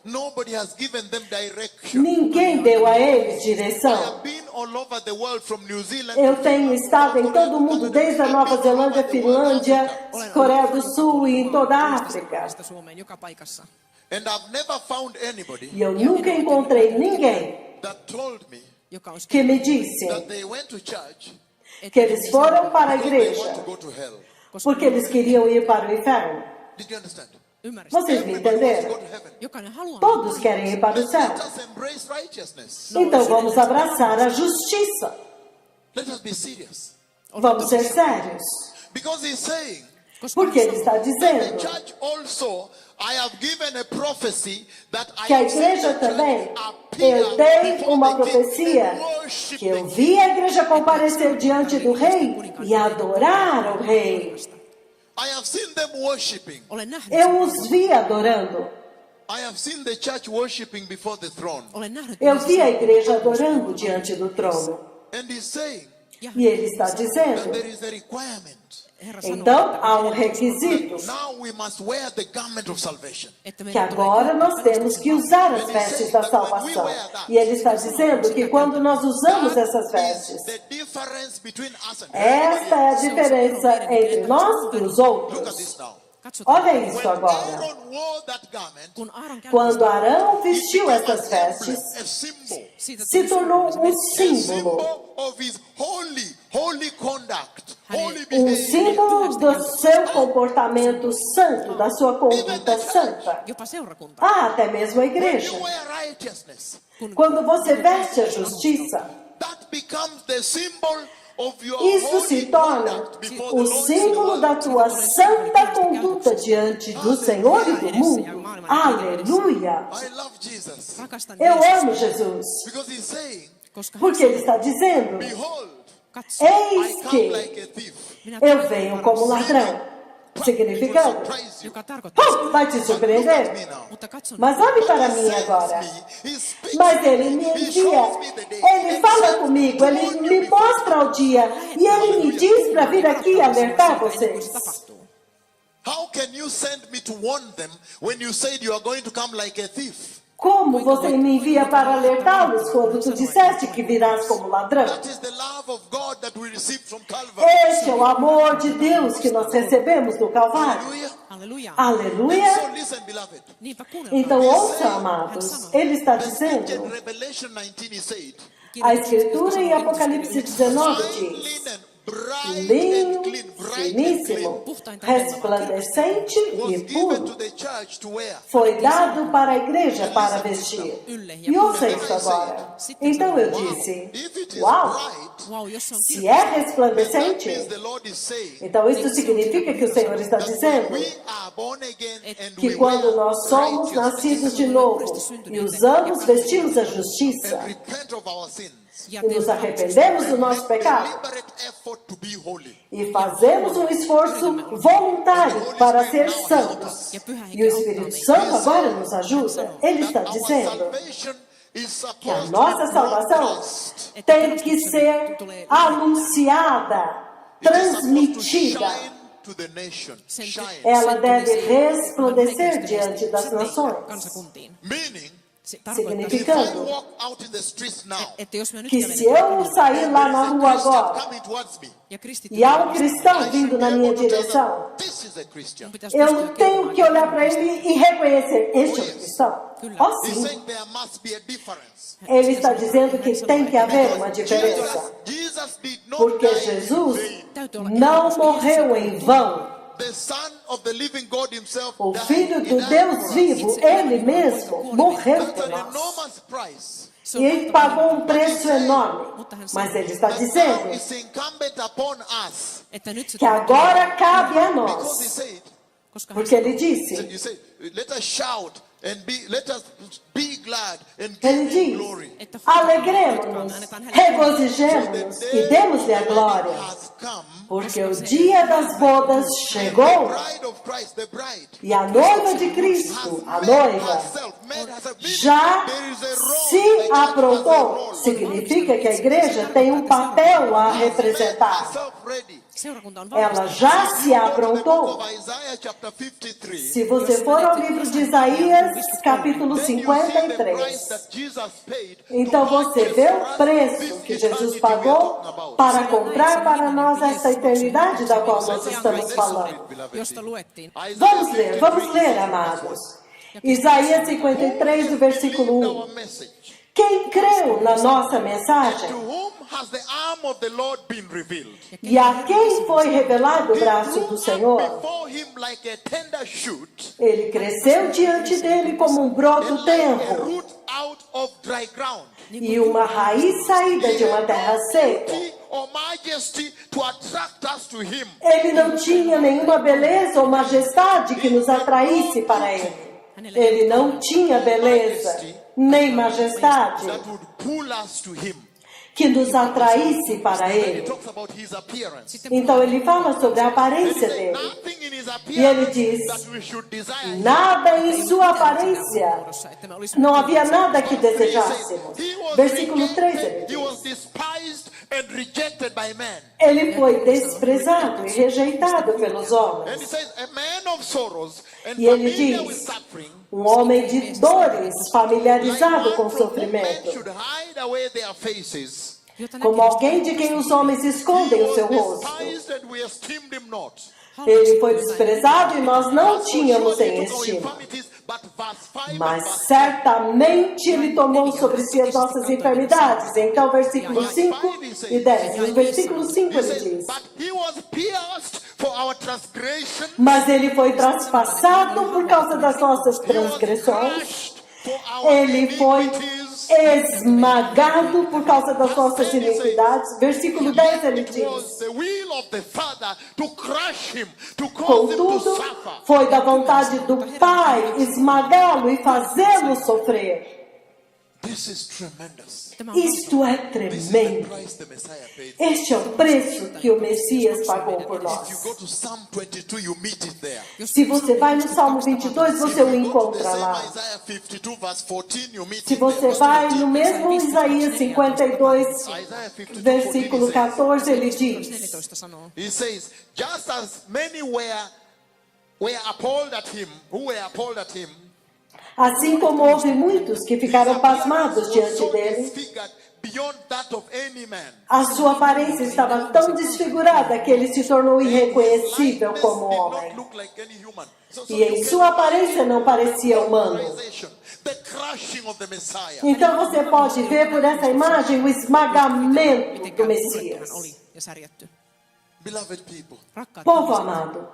Nobody has given them direction. Ninguém deu a eles I direção. have been all over the world from New Zealand Eu to tenho estado em todo o mundo, desde a Nova Zelândia, Finlândia, Coreia do Sul e em toda a África. Suomeen, joka paikassa. and I've never found anybody E eu nunca encontrei ninguém that told me Joka olisi que me disse that they went to church que eles foram para a because they want to igreja go to hell. porque eles queriam ir para o inferno. Did you understand? Ymmärrät? Vocês me Everybody wants to entenderam? go to heaven. Jokainen haluaa. Todos querem ir para o céu. Let us embrace righteousness. Então vamos abraçar a justiça. Let us be serious. Vamos ser sérios. Because he's saying, Porque ele está the dizendo church also, I have given a prophecy that I que a have seen igreja the também, church appear eu dei before uma the king profecia and worship que eu the vi a igreja comparecer diante do rei e adorar o rei. I have seen them worshiping. Olen nähnyt, Eu os vi adorando. I have seen the church worshiping before the throne. olen nähnyt, Eu vi a igreja adorando diante do trono. And he's saying E ele está that dizendo, there is a requirement. Herra sanoo, então há um requisito, Now we must wear the garment of salvation. että que meidän tulee agora nós temos que usar as vestes da salvação. E ele está dizendo que quando nós usamos essas Is vestes, the difference between us and esta é a diferença entre nós e os Look at outros. this now. katsotaan, Olha isso When agora. Aaron wore that garment, kun Aaron käytti Quando Arão it vestiu became essas an vestes, emblem, a symbol. siitä se tuli tornou suurin um A símbolo. symbol of his holy conduct, holy Um behavior. símbolo do seu comportamento santo, da sua conduta santa. jopa seurakunta. Até mesmo a When igreja. you wear righteousness, Quando você veste a justiça, that becomes the symbol of your isso holy se torna conduct before the o Lord. símbolo da tua santa conduta diante do Senhor e do mundo. Aleluia! I love Jesus Rakastan Eu Jeesusta, amo Jesus, because he's saying, koska hän porque Ele está dizendo: behold, katsoo, I eis come que like a thief. eu venho como ladrão. Significando, joka tarkoittaa, vai te surpreender. mutta katso, Mas olhe para mim agora. Mas Ele me envia, Ele fala comigo, Ele me mostra o dia e Ele me diz para vir aqui alertar vocês. tapahtuu. How can you send me to warn them when you said you are going to come like a thief? Como você me envia para alertá-los quando tu disseste que virás como ladrão? That is the love of God that we received from Calvary. Este é o amor de Deus que nós recebemos no Calvário. Hallelujah. Halleluja. Aleluia! So listen, beloved. Niinpä kuunnelkaa. Então ouça, amados, Ele está The scripture in dizendo, Revelation 19 he said, a Escritura em Apocalipse 19 fine diz, linen, bright and limpo, clean, bright and finíssimo, clean, resplandecente was e given to puro, the church to wear. foi dado para a igreja para vestir. E ouça isso agora. Então eu disse, If it is uau, bright, Wow, jos se on se kirkasta, é then that resplandecente, means the Lord is saying então isso significa que o Senhor está that when dizendo we are born again and que we quando wear nós somos righteousness nascidos de novo e usamos, vestimos a and justiça repent of our sins, ja e nos teemme arrependemos do nosso make pecado deliberate effort to be holy. e fazemos um esforço voluntário para ser santos. E o Espírito Santo agora nos ajuda. Ele está Our dizendo salvation is que a supposed nossa to salvação broadcast. tem que ser anunciada, It is supposed to transmitida. shine to the nation. Shine. Ela deve resplandecer diante das nações. kansakuntiin. Meaning, Se tarkoittaa if I Significando walk out in the streets now, että jos me nyt que se eu kävelemme sair lá na there's a rua Christian agora coming towards me, ja kristitty e há um cristão vindo na minha direção, this is a Christian. pitäisi pystyä eu tenho que olhar para ele e reconhecer, este é o cristão. Oh, He's sim. saying there must be a difference. Ele está dizendo que tem que haver uma diferença. Jesus did not Porque die in Jesus vain. não morreu em vão. The Son of the living God himself O died. Filho He do died Deus for us. vivo, Ele mesmo, morreu That's por an nós. enormous price. E Ele pagou um preço enorme. Mas Ele está But now dizendo it's incumbent upon us, että nyt se que agora cabe a because he nós. said, koska hän Porque Ele disse, you say, let us shout and let us be glad and Ele give him diz, glory. alegremos-nos, regozijemos-nos e demos-lhe a glória. Has come. Porque o dia das bodas The chegou bride of Christ, the bride, e a noiva de Cristo, a noiva, já se aprontou. Significa que a igreja tem um papel a representar. Seurakunta on Ela valmistunut. já se aprontou. Se você for ao livro de Isaías, capítulo 53, então você vê o preço que Jesus pagou para comprar para nós essa eternidade da qual nós estamos falando. Josta luettiin. Vamos ler, amados. Isaías 53, o versículo 1. Quem creu na nossa mensagem To whom has the arm of the Lord been revealed? e a quem foi revelado o braço do Senhor, Before him like a tender shoot, ele cresceu diante dele como um broto a tenro root out of dry ground. e uma raiz saída de uma terra seca. Or majesty to attract us to him. Ele não tinha nenhuma beleza ou majestade que nos atraísse para ele. Ele não tinha beleza nem majestade That would pull us to him. que nos atraísse para He ele. talks about his appearance. Então ele fala sobre a aparência There is dele. nothing in his E ele appearance diz, that we should desire. nada em sua aparência, não havia nada que desejássemos. Versículo 3 ele He was diz, despised and rejected by men. ele foi desprezado e rejeitado pelos And he homens. says, a man of sorrows and E ele familiar with diz, suffering, um homem de dores, like familiarizado one com o from whom men sofrimento, should hide away their faces. como alguém de quem os homens He escondem o was seu rosto. despised and we esteemed him not. Ele foi desprezado e nós não tínhamos Surely em he took our estima. infirmities, but verse 5 and Mas verse 7. certamente ele tomou sobre si as nossas enfermidades. Então, versículo 5 e 10. No versículo 5 He ele says, diz, but he was pierced for our transgression. mas ele foi traspassado por causa das nossas He was transgressões. crushed for our Ele foi iniquities. esmagado por causa das nossas iniquidades. Versículo 10 ele It diz, was the will of the Father to crush him, to cause him to contudo, suffer. foi da vontade do Pai esmagá-lo e fazê-lo sofrer. This is tremendous. Isto é This is the tremendo. price the Messiah paid. Este é o preço que o Messias pagou por If you nós. go to Psalm 22, you meet it there. Se você vai no Salmo 22, você o The encontra same lá. Isaiah 52 verse 14, you meet Se it there. você Verse vai 14. no mesmo Isaías 52, Isaiah 52, versículo 14, ele diz, 14 sanoo. He says, just as many were appalled at him, who were appalled at him, assim como houve muitos que ficaram pasmados was diante so dele, disfigured beyond that of any man. a sua aparência estava tão desfigurada que ele se tornou irreconhecível His como likeness did homem. not look like any human. So E em sua aparência não parecia humano. the crushing of the Messiah. Então você pode ver por essa imagem o esmagamento do Mitenkään Messias. purettuhan oli ja särjetty. Beloved people, Rakkaat Povo ihmiset, amado,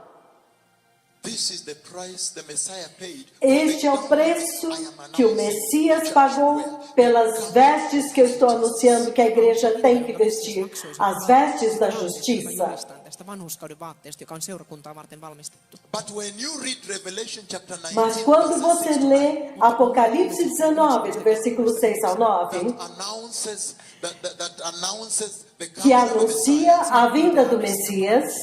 this is the price the Messiah paid. este é o preço que o Messias pagou pelas vestes que eu estou anunciando que a igreja tem que vestir, as vestes da justiça. julistan tästä vanhurskauden vaatteesta, joka on seurakuntaa varten valmistettu. But when you read Revelation chapter 19, Mas quando verses você 6 lê Apocalipse 19, do versículo 6 ao 9, that announces the que coming of the anuncia Messiah, a vinda do Messias,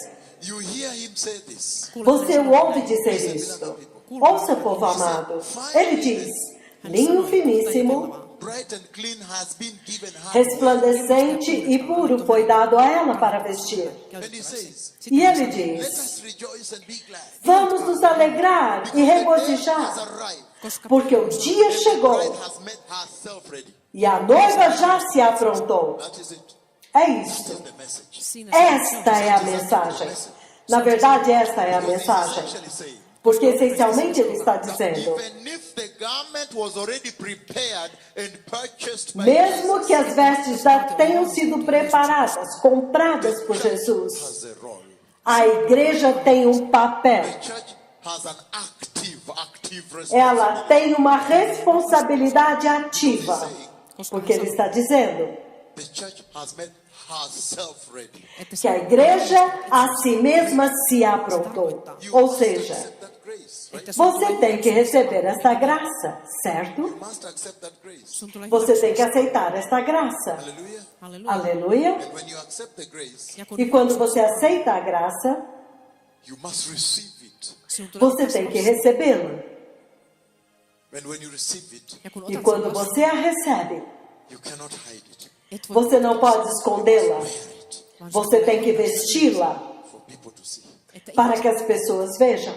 you hear him say this. você o ouve dizer isto. Ouça, povo amado. Ele diz, linho finíssimo, Bright and clean has been given her. resplandecente e puro foi dado a ela para vestir. And he says, E ele let diz, us rejoice and be glad. vamos nos alegrar e The day has regozijar, arrived. porque o dia The chegou bride has made herself ready. e a noiva já se aprontou. That is it. É This isto. is the message. Siinä Esta é a mensagem. Na verdade, esta é a Because he's mensagem. essentially saying, Porque essencialmente ele está dizendo, even if the garment was already prepared and purchased by mesmo Jesus, que as vestes já tenham sido preparadas, compradas por Jesus, has a role. a igreja tem um papel. The church has an active Ela responsibility. tem uma responsabilidade ativa. Porque ele está dizendo, The church has made herself ready. Että Que a se igreja a si mesma se aprontou. You Ou must seja, accept that grace, right? että sun você tulee tem que receber esta graça, certo? You must accept that grace. sun tulee Você tem que hyväksyä. aceitar esta graça. Hallelujah. Halleluja. Aleluia. And when you accept the grace, Ja kun E quando você aceita a graça, you must receive it. sinun tulee você tem que recebê-la. And when you receive it, ja kun E otat quando sen vastaan, você a recebe, you cannot hide it. et voi você não pode escondê-la. Wear it vaan Você tem que vesti-la for people to see. että para que as pessoas vejam.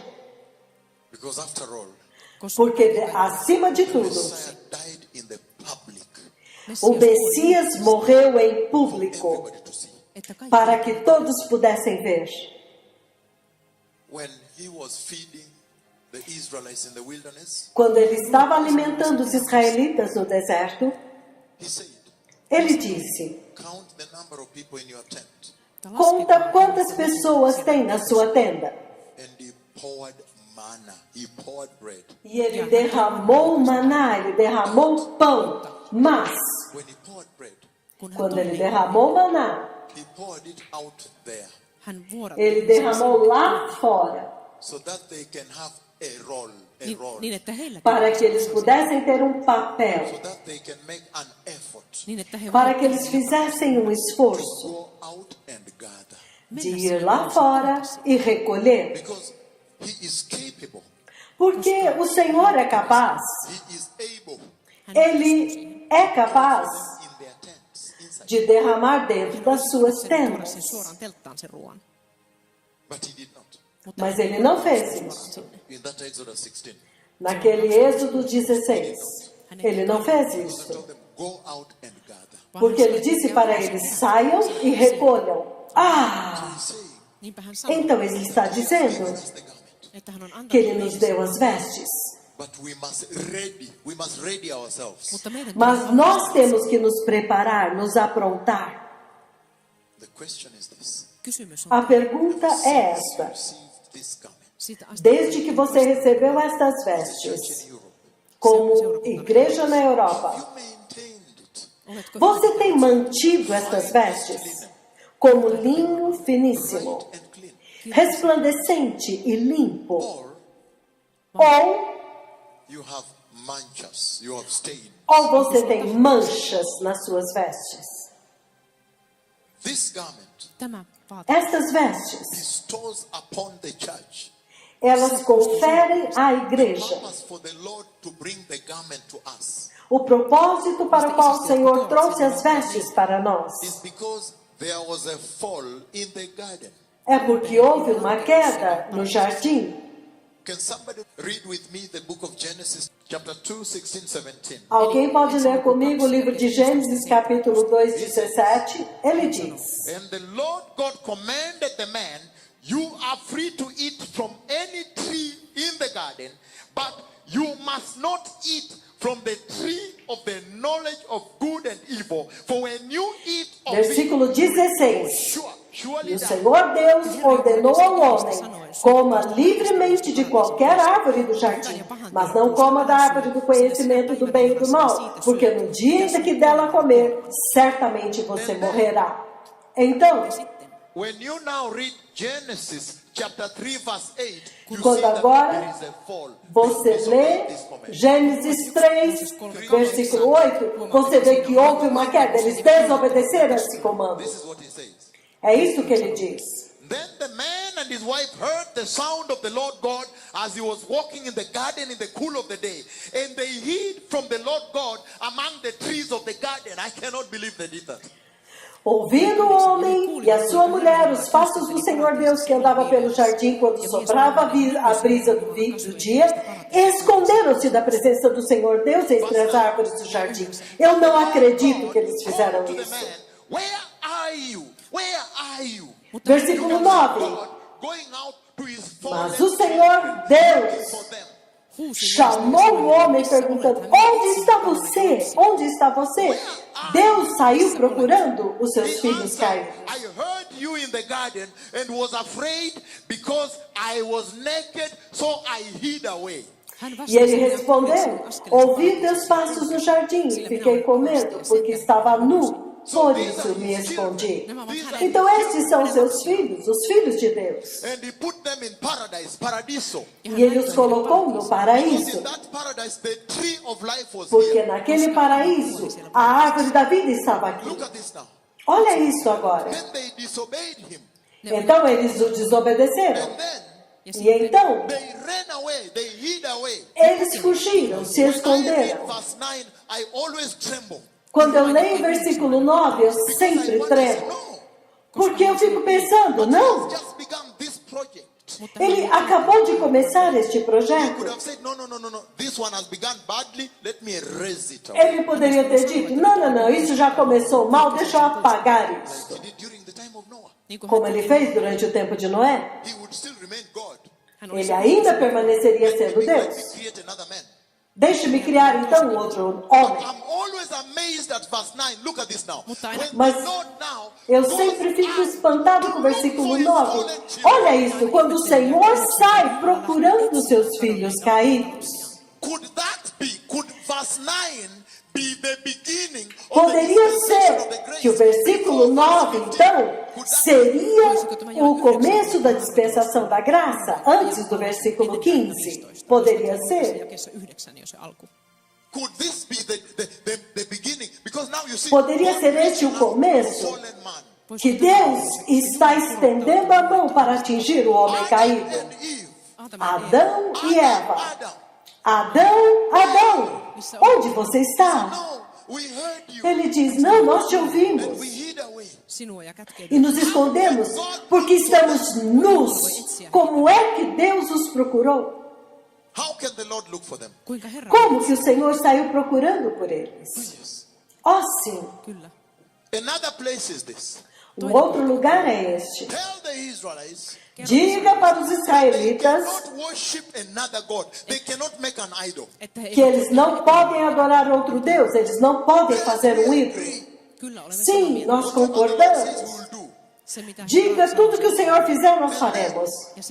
Because after all, koska Porque, acima de tudo, Messiah died in the public o Messias morreu em público everybody to see. että kaikki, para que todos pudessem ver. When he was feeding the Israelites in the wilderness, Quando ele estava alimentando os israelitas no deserto, he said, ele disse: count the number of people in your tent. että conta laskekaa, quantas pessoas tem na sua tenda. And he poured manna, he poured bread. E ele derramou maná, ele derramou pão. Mas, When he poured bread, kun hän quando ele tuli, derramou maná, he poured it out there hän vuoratti ele derramou lá fora, so that they can have a role, niin, että heillä para que eles pudessem ter um so papel, that they can make an effort niin, että he para que eles fizessem um esforço go out and gather. de ir lá fora e recolher. Because he is capable, Porque o Senhor é capaz, he is able ele é capaz in their tents inside. de derramar dentro das suas tuoda tendas. sen suoraan telttaan sen ruoan. But he did not. Mutta Mas ele não fez isso. In that Exodus 16, Naquele Êxodo 16, ele não fez he isso. told them, go out and gather. Porque ele disse para eles: saiam e recolham. Ah! He's saying, Niinpä hän sanoi, Então ele está dizendo give us the garment. että hän on antanut que ele nos meille deu as vestes. But we must ready ourselves. mutta meidän Mas tulee nós temos que nos preparar, nos aprontar. The question is this. kysymys A on pergunta é esta: Receive this garment. siitä asti, desde que você recebeu estas Church vestes, in Europe. como igreja na Europa, You maintained it. oletko você tem mantido estas vestes como linho finíssimo, And clean. resplandecente e limpo, Or ou you have manchas, you have stain. você tem manchas nas suas vestes. This garment tämä vaate Estas vestes, bestows upon the church elas conferem à igreja purpose for the Lord to bring the garment to us. o propósito para o qual o Senhor trouxe as vestes para nós. It's because there was a fall in the garden. É porque houve uma queda no jardim. Can somebody read with me the book of Genesis, chapter 2, 16, 17? Alguém pode ler comigo o livro de Gênesis, capítulo 2, 17? Ele diz: And the Lord God commanded the man, you are free to eat from any tree in the garden, but you must not eat from the tree of the knowledge of good and evil. For when you eat of it, versículo 16. surely E o die. Senhor Deus ordenou ao homem: coma livremente de qualquer árvore do jardim, mas não coma da árvore do conhecimento do bem e do mal, porque no dia em que dela comer, certamente você morrerá. Então, When you now read Genesis chapter 3 verse 8, you Quando see that agora there is a fall. você lê This moment. Gênesis 3, versículo 8, você vê que houve uma queda, eles desobedeceram esse comando. This is what he says. É isso que ele diz. Then the man and his wife heard the sound of the Lord God as he was walking in the garden in the cool of the day. And they hid from the Lord God among the trees of the garden. I cannot believe they did that. Ouvindo o homem e a sua mulher os passos do Senhor Deus que andava pelo jardim quando soprava a brisa do dia, esconderam-se da presença do Senhor Deus entre as árvores do jardim. Eu não acredito que eles fizeram To the isso. man, where are you? Where are you? Versículo 9. God going out to his fallen Mas o Senhor Deus for them. chamou o homem perguntando: onde está você? Onde está você? Deus saiu procurando os seus He filhos answered, caídos. I heard you in the garden and was afraid because I was naked, so I hid away. hän E vastasi ele ja respondeu: askelensa ouvi teus passos no jardim e fiquei com medo, porque estava nu, por isso me escondi. Nämä ovat hänen. Então estes são seus filhos, os filhos de Deus. And he put them in paradise, paradiso. Ja hän E ele laittoi os colocou no Because paraíso. in that paradise, the tree of life was Porque here. naquele paraíso, a árvore da vida estava aqui. Look at this now. Olha isso agora. Then they disobeyed him. Então eles o desobedeceram. And then Ja E sitten então they ran away, they hid away. eles fugiram, se When I read esconderam. verse 9, I always tremble. Quando eu leio o versículo 9, eu Because I sempre wonder, tremo. no, Porque eu fico pensando, não, just begun this project. mutta ele acabou de começar este He could projeto. have said, no. This one has begun badly. Let me erase it. Ele poderia ter dito, não, isso já começou mal, deixa eu apagar isso. He did during the time of Noah. niin kuin Como hän ele fez durante o tempo de Noé. He would still remain God. hän olisi Ele ainda permaneceria sendo Let me Deus. create another man. Deixe-me criar então um outro homem. I'm always amazed at verse 9. Look at this now. When Mas the Lord now eu goes sempre fico out espantado com o versículo 9. Olha isso, quando o Senhor sai procurando seus filhos caídos. Could verse 9 be the beginning of the Poderia dispensation of ser the grace? que o versículo 9, então, seria o começo da dispensação da graça, antes do versículo 15. Poderia ser. jakeessa 9 jo se alku. Could this be the beginning? Because now you see, Poderia God ser este o reached out to começo? fallen man. Que Deus está estendendo a mão para atingir o homem Adam caído. and Eve. Adão e Eva. Adam. Adão, onde você está? No, we heard you. Ele diz, não, nós te And ouvimos. we hid away. Sinua ja kätkeytyy. E nos escondemos porque estamos nus. Como é que Deus os procurou? How can the Lord look for them? Kuinka Herra Como que o Senhor saiu procurando por eles? Yes. Oh, sim. Kyllä. Another place is this. Um outro lugar é este. Tell the Israelites Diga para os they israelitas cannot worship another God. They cannot make an idol. Että he que eles não podem adorar outro Deus, eles não podem fazer um ídolo. Kyllä olemme Sim, samaa mieltä. nós Says we concordamos. will do. Se mitä Diga Herra tudo que o Senhor fizer, nós faremos.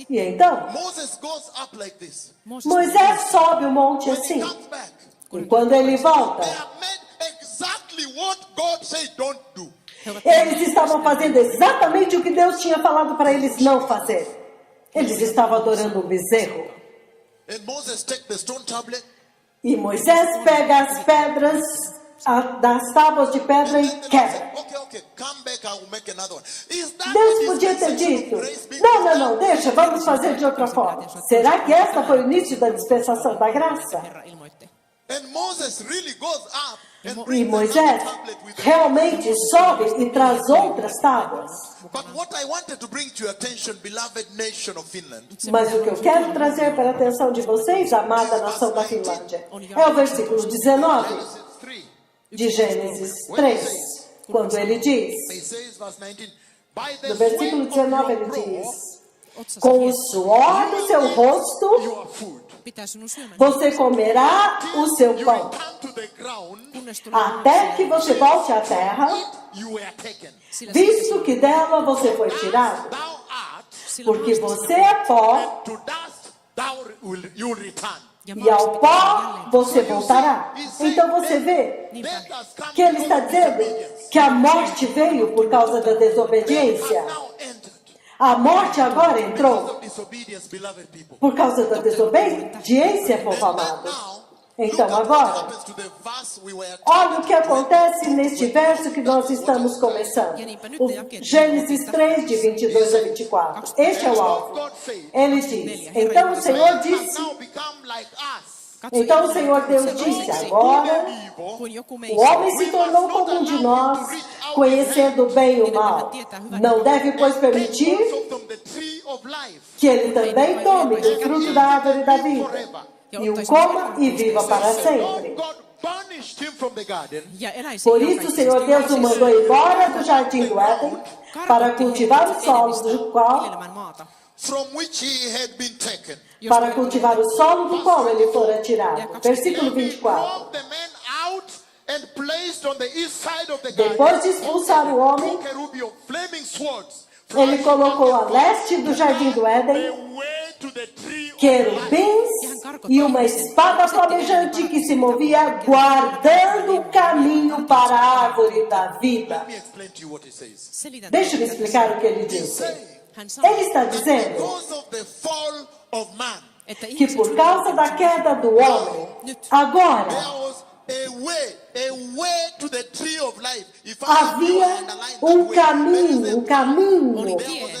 E então, Moses goes up like this. Moisés sobe o monte When he assim. comes back, E quando ele volta, they have made exactly what God said don't do. he ovat eles estavam fazendo exatamente o que Deus tinha falado para eles não fazer. Eles estavam adorando um bezerro. And Moses take the stone tablet. E Moisés pega as pedras, das tábuas de pedra e And the Lord quebra. said, okay, come back, I will make another one. Is that Deus the podia ter dispensation of dito, grace being não, deixa, vamos fazer de outra forma. Será que esta foi o início da dispensação da graça? Herra ilmoitti. And Moses really goes up and E brings Moisés another tablet with him. realmente sobe e traz outras tábuas. But what I wanted to bring to your attention, beloved nation of Finland, Mas o que eu quero trazer para a atenção de vocês, amada nação da Finlândia, é o versículo 19 Genesis 3. de Gênesis 3, quando ele diz, He says, verse 19, by the no versículo sweat of 19 your ele brow, diz, Otsasi com o hieno. suor do seu rosto, your food. Pitää sinun syömän. você comerá o seu You pão, return to the ground, Kunnes tulee até que você volte à terra, you were taken. sillä visto que dela você foi tirado. Thou art, Porque você é pó, and to dust you'll return. e ao pó você voltará. Então você vê Death has come que ele está because of dizendo disobedience. que a morte veio por causa da desobediência. Has now entered A morte agora because entrou of disobedience, beloved people. por causa da desobediência, povo And amado. now, Então look at what agora, happens to the verse we were olha o que acontece neste verso que nós estamos começando. O Gênesis 3, de 22 a 24. Este é o alvo. Ele diz, então o Senhor has disse, now become like us. então o Senhor Deus disse, agora Kuin joku o meistä. homem se tornou como um de nós, conhecendo o bem e o mal. Não deve, pois, permitir From the tree of life. que ele também tome do fruto da árvore da vida, e o coma e viva para sempre. God banished him from the garden Ja eläisi Por isso o Senhor Deus o mandou embora do jardim do Éden para cultivar o solo do qual, viljelemään maata. from which he had been taken. para cultivar o solo do qual ele fora tirado. Versículo And he 24. drove the man out and placed on the east side of the garden Depois de expulsar o homem, two cherubim of flaming swords. ele colocou a leste do jardim do The Éden way to the tree querubins e uma espada flamejante que se movia guardando o caminho para a árvore da vida. Let me explain to you what he says. Selitän Deixa-me teille, explicar o que ele He's disse. saying Hän sanoi, Ele está dizendo because of the fall of man, että que ihmisen por causa da queda do homem, agora there was a way to the tree of life. If I havia um caminho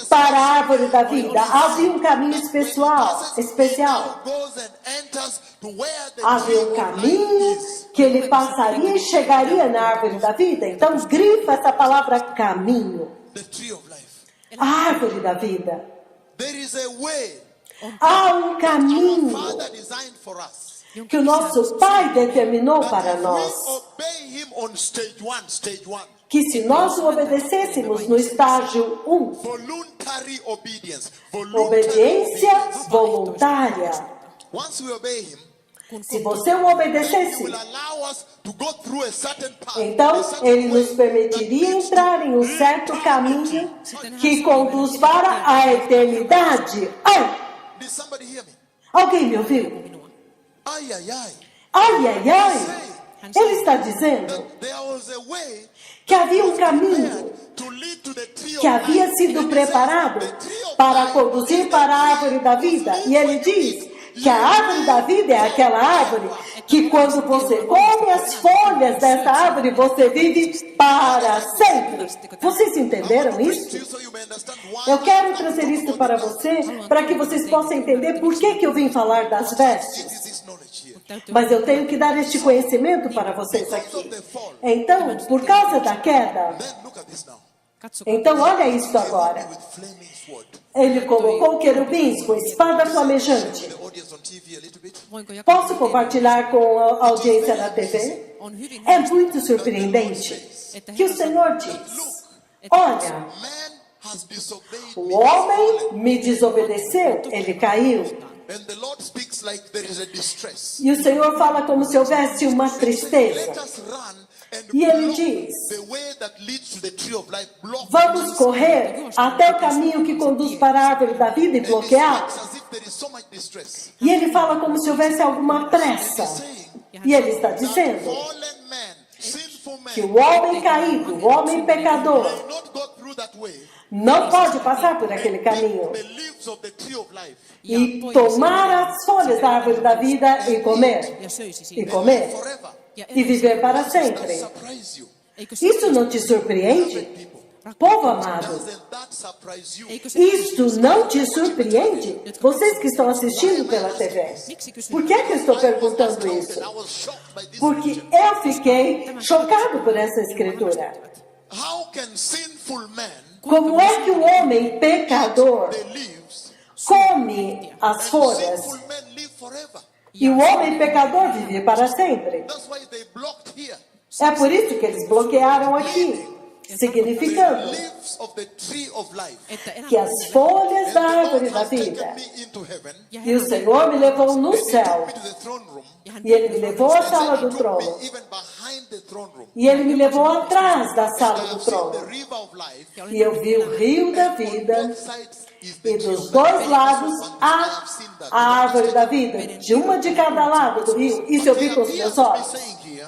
para a árvore da vida. Havia um caminho especial. Havia um caminho que ele passaria e chegaria na árvore da vida. Então, grifa essa palavra caminho. the tree of life. A árvore da vida. There is a way Há um our caminho Father designed for us. que o nosso Pai determinou That para if nós. we obey Him on stage one, Que se nós o obedecêssemos no estágio 1, voluntary obedience, obediência voluntária. Once we obey Him, Se você o He obedecesse, will allow us to go through a certain path. então a certain ele way nos permitiria entrar em um certo caminho que conduz para a eternidade. Ai, Did somebody hear me? alguém me ouviu? minua. Ai, ai, ai. Ai, ai, ai. Ele está dizendo There was a way que havia um caminho to lead to the tree of que havia life. sido And he preparado says, the tree of para life conduzir is para a the árvore da tree vida. of E ele diz que a árvore da vida é aquela árvore que quando você come as folhas dessa árvore, você vive para sempre. Vocês entenderam isso? So you may understand why Eu quero trazer isso para você, para que vocês possam entender por que eu vim falar das it vestes. is this knowledge here. Mas eu tenho que dar este conhecimento para vocês aqui. Então, por causa da queda, Then look at this now. Katsokaa, então olha isso agora. With flaming sword. Ele colocou querubins com espada flamejante. The audience on TV a little bit. voinko jakaa Posso compartilhar com a audiência da TV? On hyvin É muito surpreendente que o Senhor diz: olha, Man has disobeyed o me. homem me desobedeceu, ele caiu. And the Lord speaks like there is a distress. E o Senhor fala como se houvesse uma tristeza. Let us run and E ele block diz: the way that leads to the tree of life. Block vamos correr até o caminho que conduz para a árvore da vida e bloquear. It's as if there is so much distress. E ele fala como se houvesse alguma pressa. E ele está dizendo Fallen man, sinful que man, o homem caído, o homem pecador, may not go through that way. não pode passar por aquele caminho The leaves of the tree of life. e tomar as folhas da árvore da vida e comer. ja söisi E siitä. comer. Forever. E viver para sempre. Surprise you. Eikö se, Isso não te surpreende? Povo amado, Doesn't that surprise you? eikö se isto não te surpreende? Vocês que estão assistindo pela TV. Por que eu estou perguntando isso? I was shocked by this. Porque eu fiquei chocado por essa escritura. How can sinful man, Como é que o homem pecador the leaves, come as folhas sinful men live forever? e o homem pecador vive para sempre? That's why they blocked here. É por isso que eles bloquearam aqui, significando Leaves of the tree of life. että que as folhas da The Lord árvore da has taken vida. me into heaven. E o Senhor me levou no He took céu. me to the throne room. E Ele me levou à sala He do took trono. me even behind the throne room. E Ele me levou atrás da sala I do have seen the trono. river of life. E eu vi o rio da On vida. both sides is the E tree dos of dois life. lados I have seen há that. a árvore da vida. De uma de cada lado do rio. Isso eu vi com os He meus appears to be olhos. saying here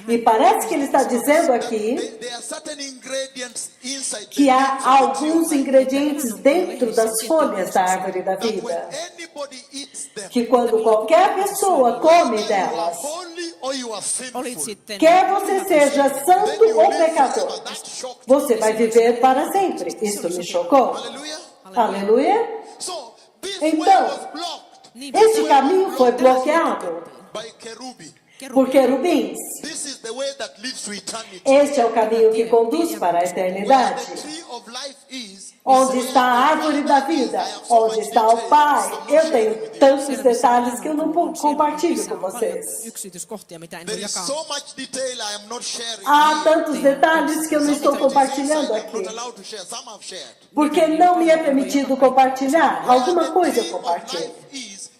E parece que ele está dizendo aqui there are certain ingredients inside que the há leaves of the tree of alguns life. ingredientes dentro das folhas da árvore da That when vida. anybody eats them, Que quando qualquer pessoa come you are delas, holy or you are sinful. olit sitten quer você seja Then santo you ou live pecador, forever. That shocked me. você vai viver para sempre. Isso me chocou. Hallelujah. Aleluia. So this Então, way was blocked Este caminho foi bloqueado by cherubim. por querubins. This is the way that leads to eternity. Este é o caminho que conduz para a Where eternidade. the tree of life is Onde está a árvore da vida? Onde está o Pai? Eu tenho tantos detalhes que eu não compartilho com vocês. yksityiskohtia, mitä en voi There is jakaa. so much detail I am not sharing. Há here. tantos detalhes que eu não estou compartilhando I'm aqui. not allowed to share. Some I've shared. Porque não me é permitido compartilhar. Alguma coisa eu compartilho.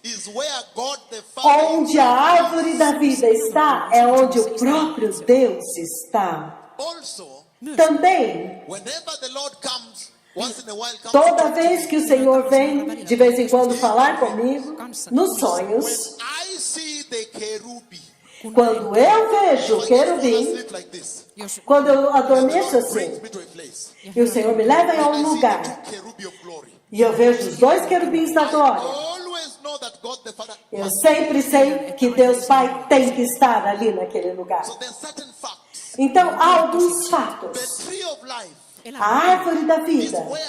Is where God the Father Onde a árvore da vida está, é onde o próprio Deus está. also, Também, whenever the Lord comes Once in a while comes Toda to vez que o Senhor vem, de vez em quando, falar comigo, nos sonhos, when I see the kerubi, quando eu vejo o querubim, sleep like this. Jos, quando eu adormeço assim, Brings me to a place. e o Senhor me leva a um lugar, The kerubi of glory. e eu vejo os dois querubins da glória, Always know that God the Father. eu sempre sei que Deus Pai tem que estar ali naquele lugar. So there's certain facts. Então, há alguns The fatos. tree of life A árvore da is vida where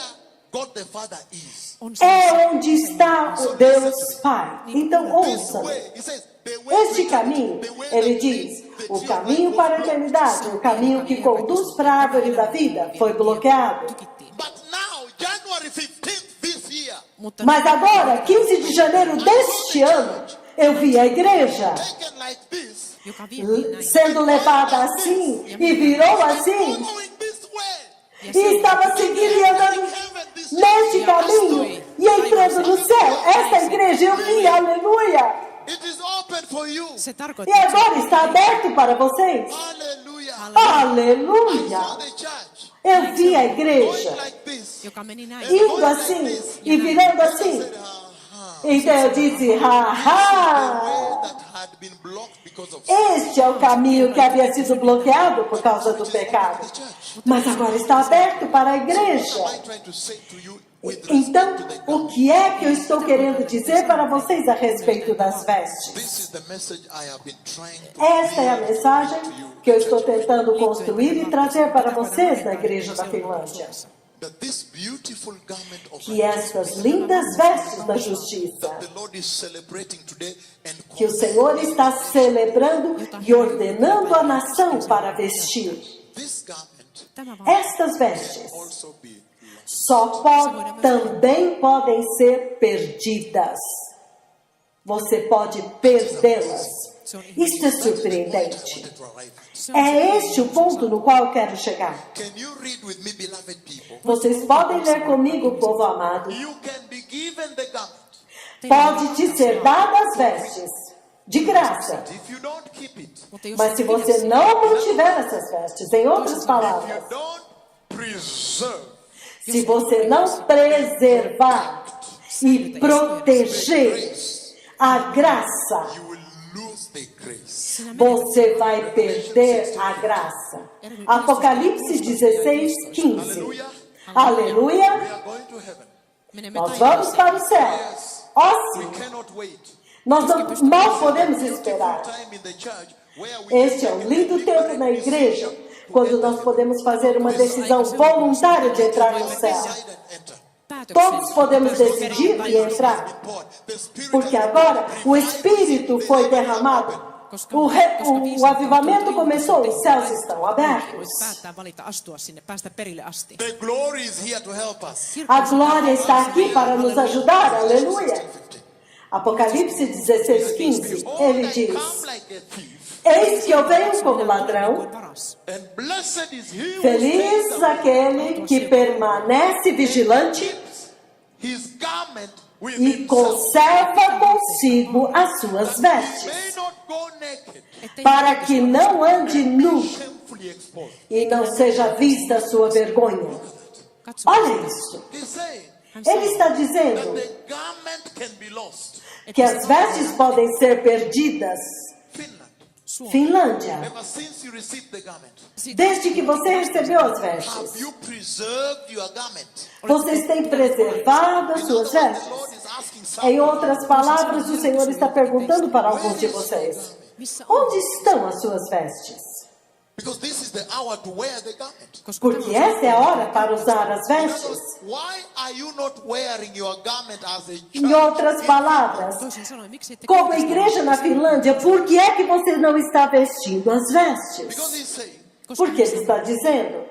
God the Father is. on é onde está o Deus Pai. Então, This ouça. way, he says, the way to Este caminho, eternity, the way ele that diz, the o tree of caminho life para a was blocked. eternidade, o caminho que conduz para a árvore da vida, foi bloqueado. But now, January 15th this year, Mutta Mas agora, 15 de janeiro deste ano, eu vi a igreja taken like this, joka vietiin näin. sendo levada assim e virou assim following this way. e estava seguindo e andando neste caminho e entrando no céu. Esta igreja eu vi, aleluia! It is open for you. Se E tarkoittaa, agora está aberto para vocês. Hallelujah. Aleluia! Saw the church Eu vi a going igreja like this. joka meni näin. indo assim e virando assim. Então eu disse, ha, The ha! way that had been blocked because of Este é o caminho que havia sido bloqueado por causa do pecado. Mas agora está aberto para a igreja. What am I trying to say to you with Então, respect to the o que é que eu estou querendo dizer para vocês a respeito das vestes? This is the message I have been trying to Esta é a mensagem que eu estou tentando construir e trazer para vocês da igreja da Finlândia. that this beautiful garment of Que estas lindas vestes da justiça the Lord is celebrating today and que o Senhor está celebrando e ordenando a nação para vestir. this garment Tämä vaan Estas vestes also be também podem ser perdidas. Você pode perdê-las. Isto é surpreendente. to arrive at. É este o ponto no qual eu quero chegar. Can you read with me, beloved people? Vocês podem ler comigo, povo amado. You can be given the garment. Pode te ser dada as vestes, de graça. If you don't keep it, Mutta jos Mas se você não mantiver essas vestes, em outras you palavras, don't preserve, se você não preservar e proteger a graça, you will lose the grace. você vai perder a graça. Apocalipse 16, 15. Aleluia. We are going to heaven. menemme Nós vamos taivaaseen. para o céu. Ó We sim, cannot wait. nós mal podemos esperar. Time in the church where we Este é um lindo tempo na igreja, quando nós podemos fazer uma decisão voluntária de entrar no céu. decide and enter. Todos podemos decidir e entrar, The Spirit porque agora o Espírito foi derramado. O avivamento começou, os céus estão abertos. Voit päättää valita astua sinne, päästä perille asti. The glory is here to help us. A glória está aqui para nos ajudar, aleluia. Apocalipse 16, 15, ele I diz: come like a thief, Eis que eu venho como ladrão, Paras. and blessed is he who feliz takes aquele que permanece vigilante his garment with e himself. conserva consigo as suas vestes, May not go naked, para que não ande nu shamefully exposed. e não seja vista a sua vergonha. Katso, Olha isso. He's saying Ele está that dizendo the garment can be lost. que as vestes podem ser perdidas. Finland, Finlândia, ever since you received the garment, desde que você recebeu as have vestes, you preserved your garment? vocês têm preservado as In suas other words, the vestes? Lord is asking some, Em outras palavras, o Senhor está perguntando para alguns de vocês: onde estão as suas vestes? because this is the hour to wear the garment. koska Porque essa é a hora para usar as In other vestes. words, why are you not wearing your garment as a Em church? outras palavras, toisin sanoen, miksi ette como käytä sitä igreja na Finlândia, por que é que você não está vestindo as Because vestes? he's saying Porque ele está dizendo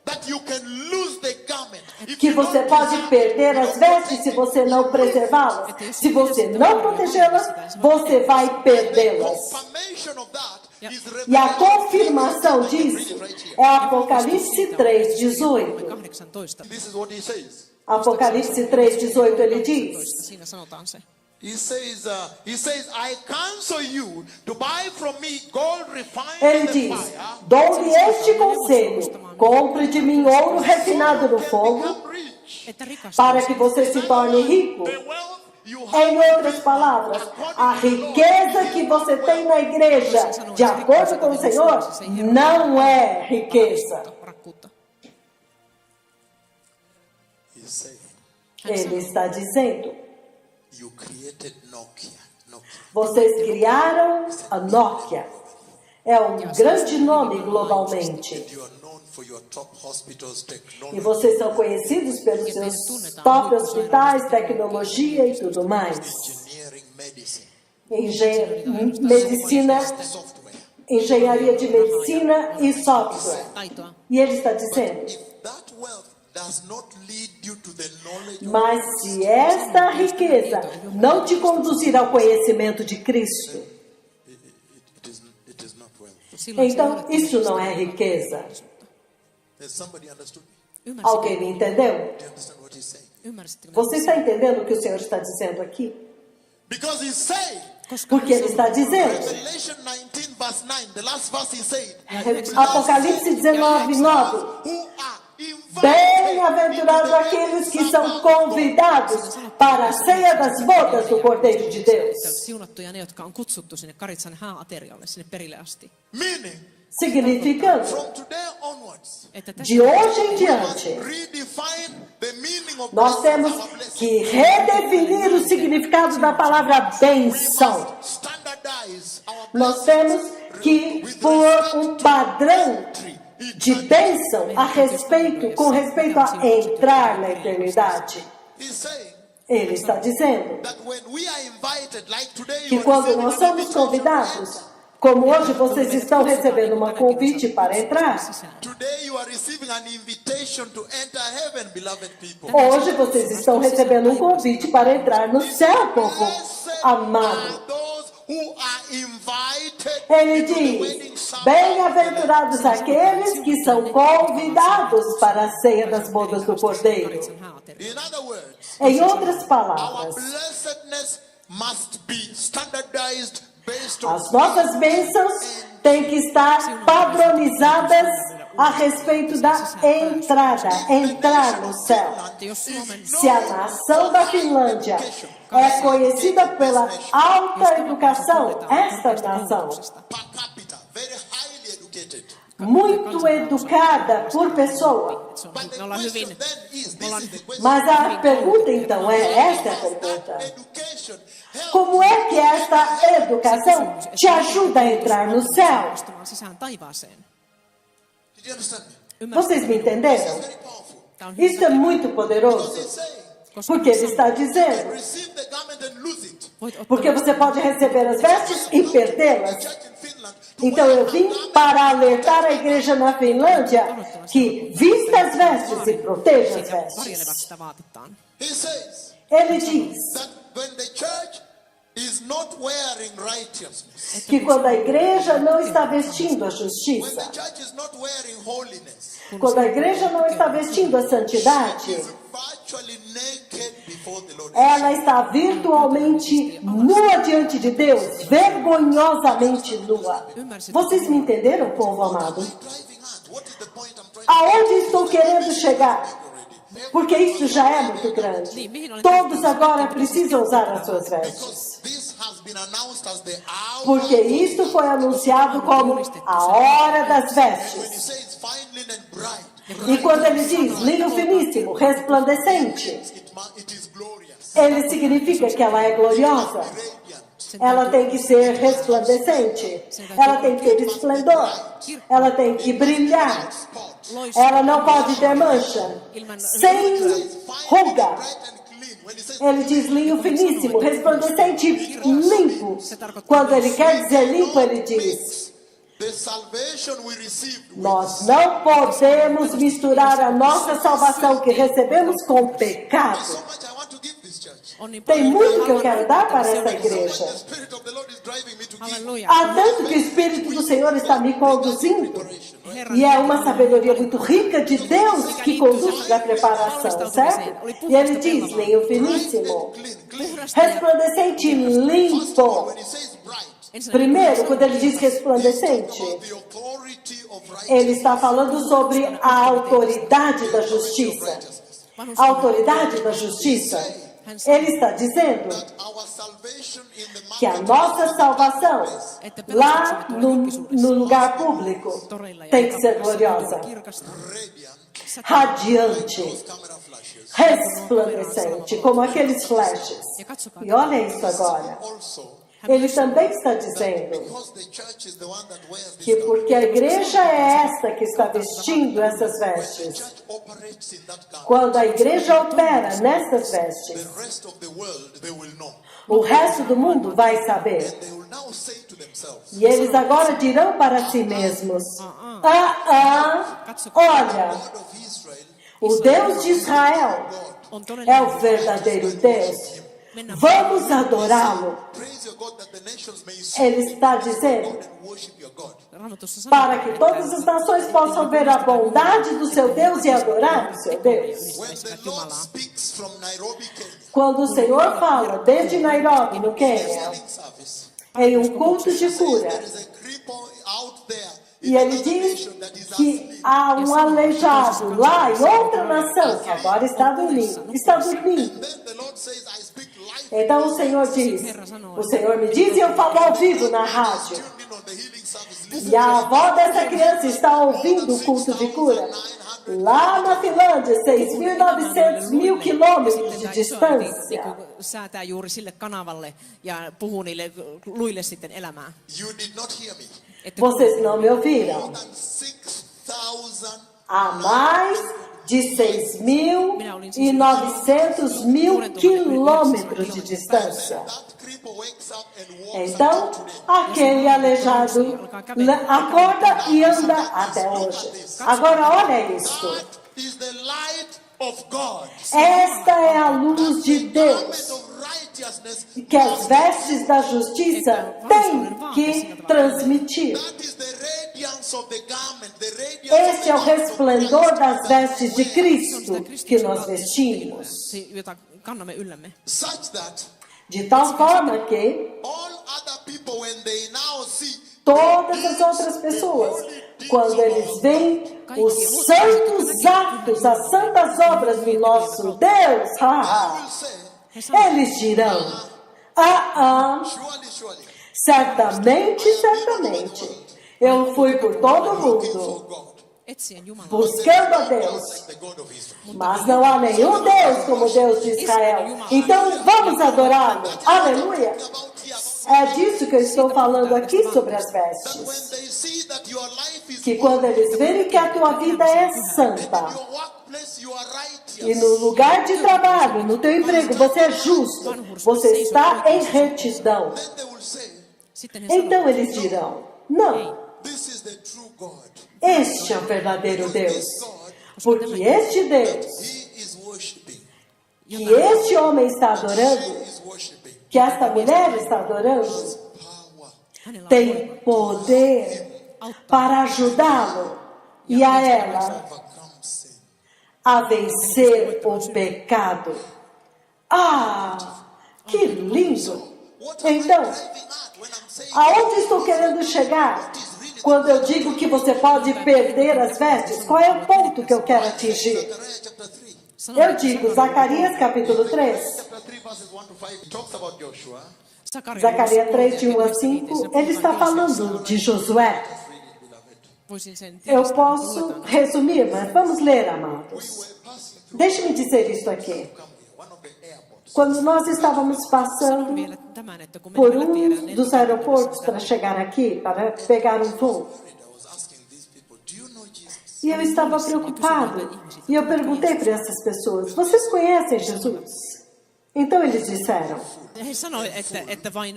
that you can lose the garment if que you você don't pode preserve, perder you as don't vestes se você não preservá-las. Se você não protegê-las, você vai perdê-las. confirmation of that is E a Revelation confirmação 3:18. disso Right here. é Apocalipse 3:18. 18. This is what he says. Apocalipse 3:18 ele diz: Siinä sanotaan se. He says, I counsel you to buy from me gold refined Ele in the diz: fire. dou-lhe este conselho, compre de mim ouro refinado no fogo, Become rich. Että rikastuu. para que você se torne rico. The wealth you Em have outras palavras, a riqueza que você tem na igreja, de acordo com o Senhor, não é riqueza. Rakkuutta. He's saying, Ele está dizendo: you created Nokia. vocês criaram a Nokia. É um grande nome globalmente. You are known for your top hospitals, E technology. vocês são conhecidos pelos seus top hospitais, tecnologia e tudo mais. Engineering, medicine, Medicina, software. engenharia de medicina e software. Taitoa. E ele está dizendo: If that wealth does not lead you to the knowledge of mas se esta riqueza não te conduzir ao conhecimento de Cristo, it is not wealth. Silloin se ei então ole isso não é riqueza. Has somebody understood me? Alguém me entendeu? Do you understand what he's saying? Ymmärsittekö? Você está entendendo o que o Senhor está dizendo aqui? Because he's saying, Koska Porque ele está dizendo, Revelation 19 verse 9, the last verse he said, Apocalipse 19, 9. who are invited Bem-aventurados aqueles que são convidados para a ceia das bodas do Cordeiro de Deus. siunattuja ne, jotka on kutsuttu sinne Karitsan hääaterialle, sinne perille asti. meaning Significando, from today onwards, Että tästä de hoje em diante, redefine the meaning of nós temos our blessing. que redefinir o significado da palavra benção. Standardize our Nós temos que pôr um padrão de bênção com respeito a entrar na eternidade. He's saying Ele está dizendo that when we are invited, like today que you are quando receiving nós an somos invitation, convidados, como hoje vocês estão recebendo um convite para entrar, today you are receiving an invitation to enter heaven, beloved people. hoje vocês estão recebendo um convite para entrar no céu, povo Blessed amado. are those who are invited Ele into the diz: wedding supper. bem-aventurados aqueles que são convidados para a ceia das bodas do Cordeiro. Karitsan hääateria. In other words, Em outras our palavras, blessedness must be standardized based on as nossas bênçãos têm que estar padronizadas a respeito da entrada, entrar no céu. Että jos Suomen Se a nação da Finlândia é conhecida pela alta educação, esta nação, per capita, very highly educated. muito educada por pessoa. se on, But the me ollaan question hyvin, then is, me this ollaan is the question. Mas a pergunta então esta é a pergunta: Education help como é que esta educação te ajuda a entrar no céu? astumaan sisään taivaaseen. Did you understand me? Vocês me entenderam? Very powerful. Tämä on hyvin Isso é muito poderoso, He's saying, porque ele está dizendo: receive the garment and lose it. voit ottaa porque você pode receber as vestes e perdê-las. Church in Finland to Então eu vim para alertar a igreja na Finlândia que vista as vestes e proteja as varjelevat vestes. sitä vaatettaan. He says Ele diz that when the church is not wearing righteousness, que quando a igreja não está vestindo a when justiça, the church is not wearing holiness, quando a igreja não está vestindo a santidade, is virtually naked before the Lord. ela está virtualmente nua diante de Deus, vergonhosamente nua. Vocês me entenderam, povo amado? Driving at what is the point I'm trying Aonde estou querendo chegar? Porque isso já é muito grande. Todos agora precisam usar as suas vestes. because this has been announced as the hour. Porque isto foi anunciado como a hora das When he vestes. says fine linen bright, E quando ele diz linho finíssimo, resplandecente, it is glorious, ele significa que ela é gloriosa. radiant. Ela tem que ser resplandecente. Ela tem que ter esplendor. Ela tem que brilhar. Ela não pode ter mancha. Sem ruga. Bright and clean. When he says Ele diz linho finíssimo, resplandecente e limpo. Quando ele quer dizer limpo, ele diz: the salvation we received with nós não podemos misturar a nossa salvação que recebemos com pecado. so much I want to give this church. On niin Tem paljon, muito että que eu quero haluan dar para antaa essa seuraavalle. igreja. The Spirit of the Lord is driving me to give Halleluja. Há tanto que o Espírito do Senhor está me conduzindo. restoration. Herran E é uma sabedoria muito rica de Deus que conduz na preparação, certo? E ele diz, linho finíssimo, puhdasta ja resplandecente e limpo. When he says bright, Primeiro, quando ele diz resplandecente, the authority of righteousness. ele está falando sobre a autoridade da justiça. A autoridade da justiça. Ele está dizendo Our salvation in the que a nossa salvação lá no lugar público toreilla ja tem que ser gloriosa, kirkasta. radiante, camera flashes. resplandecente, como aqueles flashes. Ja katsokaa, E olha isso agora. Also, Ele também está dizendo because the church is the one that wears this que porque a igreja é esta que está vestindo essas vestes, church operates in that garment. quando a igreja opera nessas vestes, The rest of the world they will know. o resto do mundo vai saber. They will now say to themselves, E eles agora dirão para si mesmos: olha, God of Israel o Deus de Israel on é todellinen o verdadeiro Deus. Vamos adorá-lo. praise your God that the nations may see Ele está dizendo and worship your God. Raamatussa para que todas as nações possam ver a bondade do seu Deus e adorar o seu Deus. When the Lord speaks from Nairobi, Kenya, Quando o Senhor fala desde Nairobi, no Quênia, healing service, em um culto de cura, there is a cripple out there e ele diz que há um aleijado lá em outra nação que agora está dormindo. Está dormindo. then the Lord says, I speak life Então o Senhor diz, o Senhor me diz e eu falo ao vivo na rádio. tuned in on the healing service. Listen, E a avó dessa criança está ouvindo o culto de cura. Lá na Finlândia, 6.900 quilômetros de distância. säätää juuri sille kanavalle ja puhuu niille luille sitten elämää. you did not hear me. Että Vocês não me ouviram? More than 6,000 A mais de 6.900 quilômetros de distância. that cripple wakes up and walks Então, aquele aleijado acorda e anda até hoje. Agora, olha isso. That is the light of God. Esta é a luz de Deus, Garment of righteousness. que as vestes da justiça têm que transmitir. That is the radiance of the garment. The radiance Este é o resplendor das vestes de Cristo que nós vestimos. jota kannamme yllämme. such that De tal forma que all other people, when they now see todas as outras pessoas, quando eles veem os santos atos, as santas obras do nosso Deus, will say, eles dirão, surely, certamente, eu fui por todo o mundo, for God, Etsien Jumalaa. buscando a Deus, the God of Israel. mas não há nenhum Deus como o Deus de Israel. Então vamos adorá-lo. Aleluia. É disso que eu estou falando aqui sobre as vestes. When they see that your life is Que quando eles verem que a tua vida é santa, your workplace, you are righteous. e no lugar de trabalho, no teu emprego, você é justo, você está em retidão, Then they will say, Sitten he sanoo, então eles dirão, não, this is the true God. este é o verdadeiro Deus. Porque este Deus He is worshiping. que este homem está adorando, He is worshiping. que esta mulher está adorando, Power. hänellä on tem poder para ajudá-lo e a ela Overcome sin. a vencer o pecado. Que lindo! What am I Então, driving at when I'm saying aonde estou querendo chegar? Quando eu digo que você pode perder as vestes, qual é o ponto que eu quero atingir? Zechariah chapter 3? Eu digo, Zacarias capítulo 3, Chapter 3 verses 1 to 5 it talks about Joshua. Zacarias 3, de 1 a 5, ele está falando de Josué. Voisin sen Eu teistä posso luetaan. resumir, mas vamos ler, amados. We were passing through Deixe-me dizer isso aqui. come here, one of the airports. Quando nós estávamos Sanon passando vielä tämän, että kun por mennään läpi erään dos aeroportos para chegar aqui, para pegar um voo, I was asking these people, do you know Jesus? e eu estava preocupado. E eu perguntei para essas pessoas, vocês conhecem Jesus? Então eles disseram, he sanoi, että vain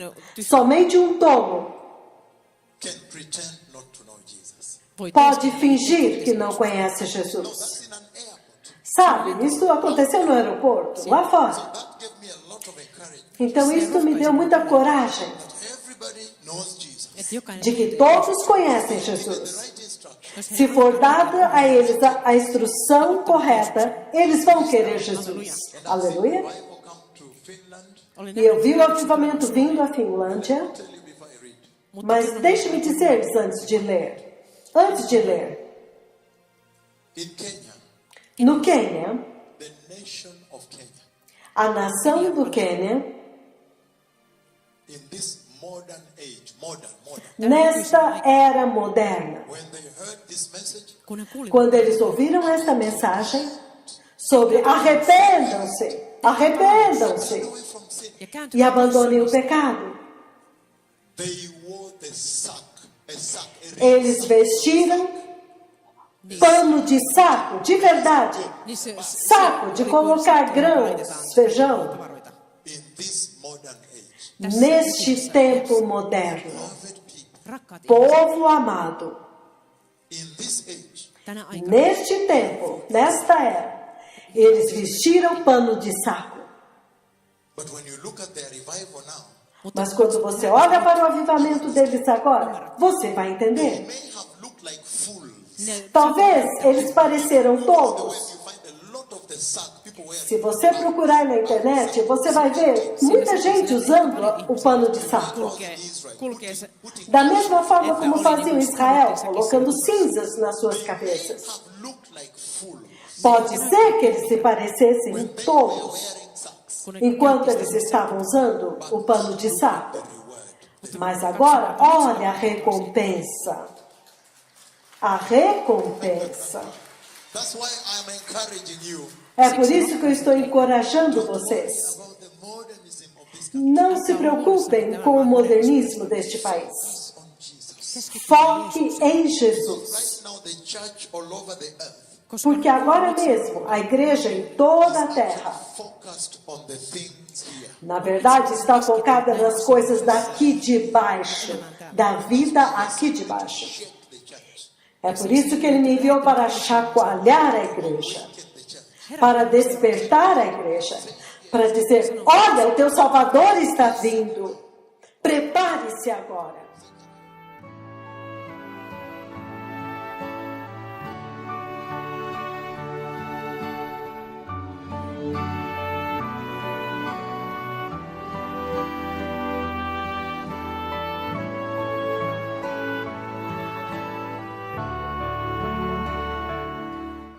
somente um tolo Can pretend not to know Jesus. voi pode fingir que não conhece Jesus. That's in an airport. Sabe, isso aconteceu no aeroporto, lá fora. That gave me a lot of encouragement. Então isso me deu muita coragem Everybody knows Jesus. että jokainen de que todos conhecem Jesus. Right instruction. Se for dada a eles a instrução correta, eles vão querer Jesus. Aleluia. Revival come to Finland. Olin E eu vi o avivamento vindo à Finlândia, Tell you before I read. mas deixe-me dizer antes de ler. Antes de ler. In Kenya, No Quênia, the nation of Kenya, a nação do Quênia, in this modern age, modern, nesta era moderna, when they heard this message, kun he kuuli, quando eles ouviram esta mensagem sobre arrependam-se, arrependam-se away from sin, ja e kääntyi abandonem o pecado. they wore the sack, Eles vestiram pano de saco, de verdade, niin saco de colocar grãos, feijão, tavaroita. in this modern age. neste tempo moderno. Beloved people, Rakkaat ihmiset, Povo amado, in this age, tänä aikana, neste tempo, nesta era, eles vestiram pano de saco. but when you look at their revival now, Mas quando você olha para o avivamento deles agora, você vai they entender. may have looked like fools. ne, Talvez eles pareceram When tolos. you find a lot of the sack people wearing, Se você procurar na internet, você vai ver muita gente usando o pano de saco. kulkee se, Da mesma forma como faziam em Israel, colocando cinzas nas suas cabeças. have looked like fools Pode ser que eles se parecessem when they were tolos wearing sacks. kun ne enquanto eles estavam usando o pano de saco. Mas agora, olha a recompensa. A recompensa. That's why I'm encouraging you É por isso que eu estou encorajando vocês. about the modernism of this country. Não se preocupem com o modernismo deste país. On Jesus. Foque em Jesus. Right now, the church all over the earth Porque agora mesmo, a igreja em toda a terra, focused on the things here. na verdade, está focada nas coisas daqui de baixo, da vida aqui de baixo. Shake the church. É por isso que ele me enviou para chacoalhar a igreja, Shake the church. para despertar a igreja, para dizer: olha, o teu Salvador está vindo. Prepare-se agora.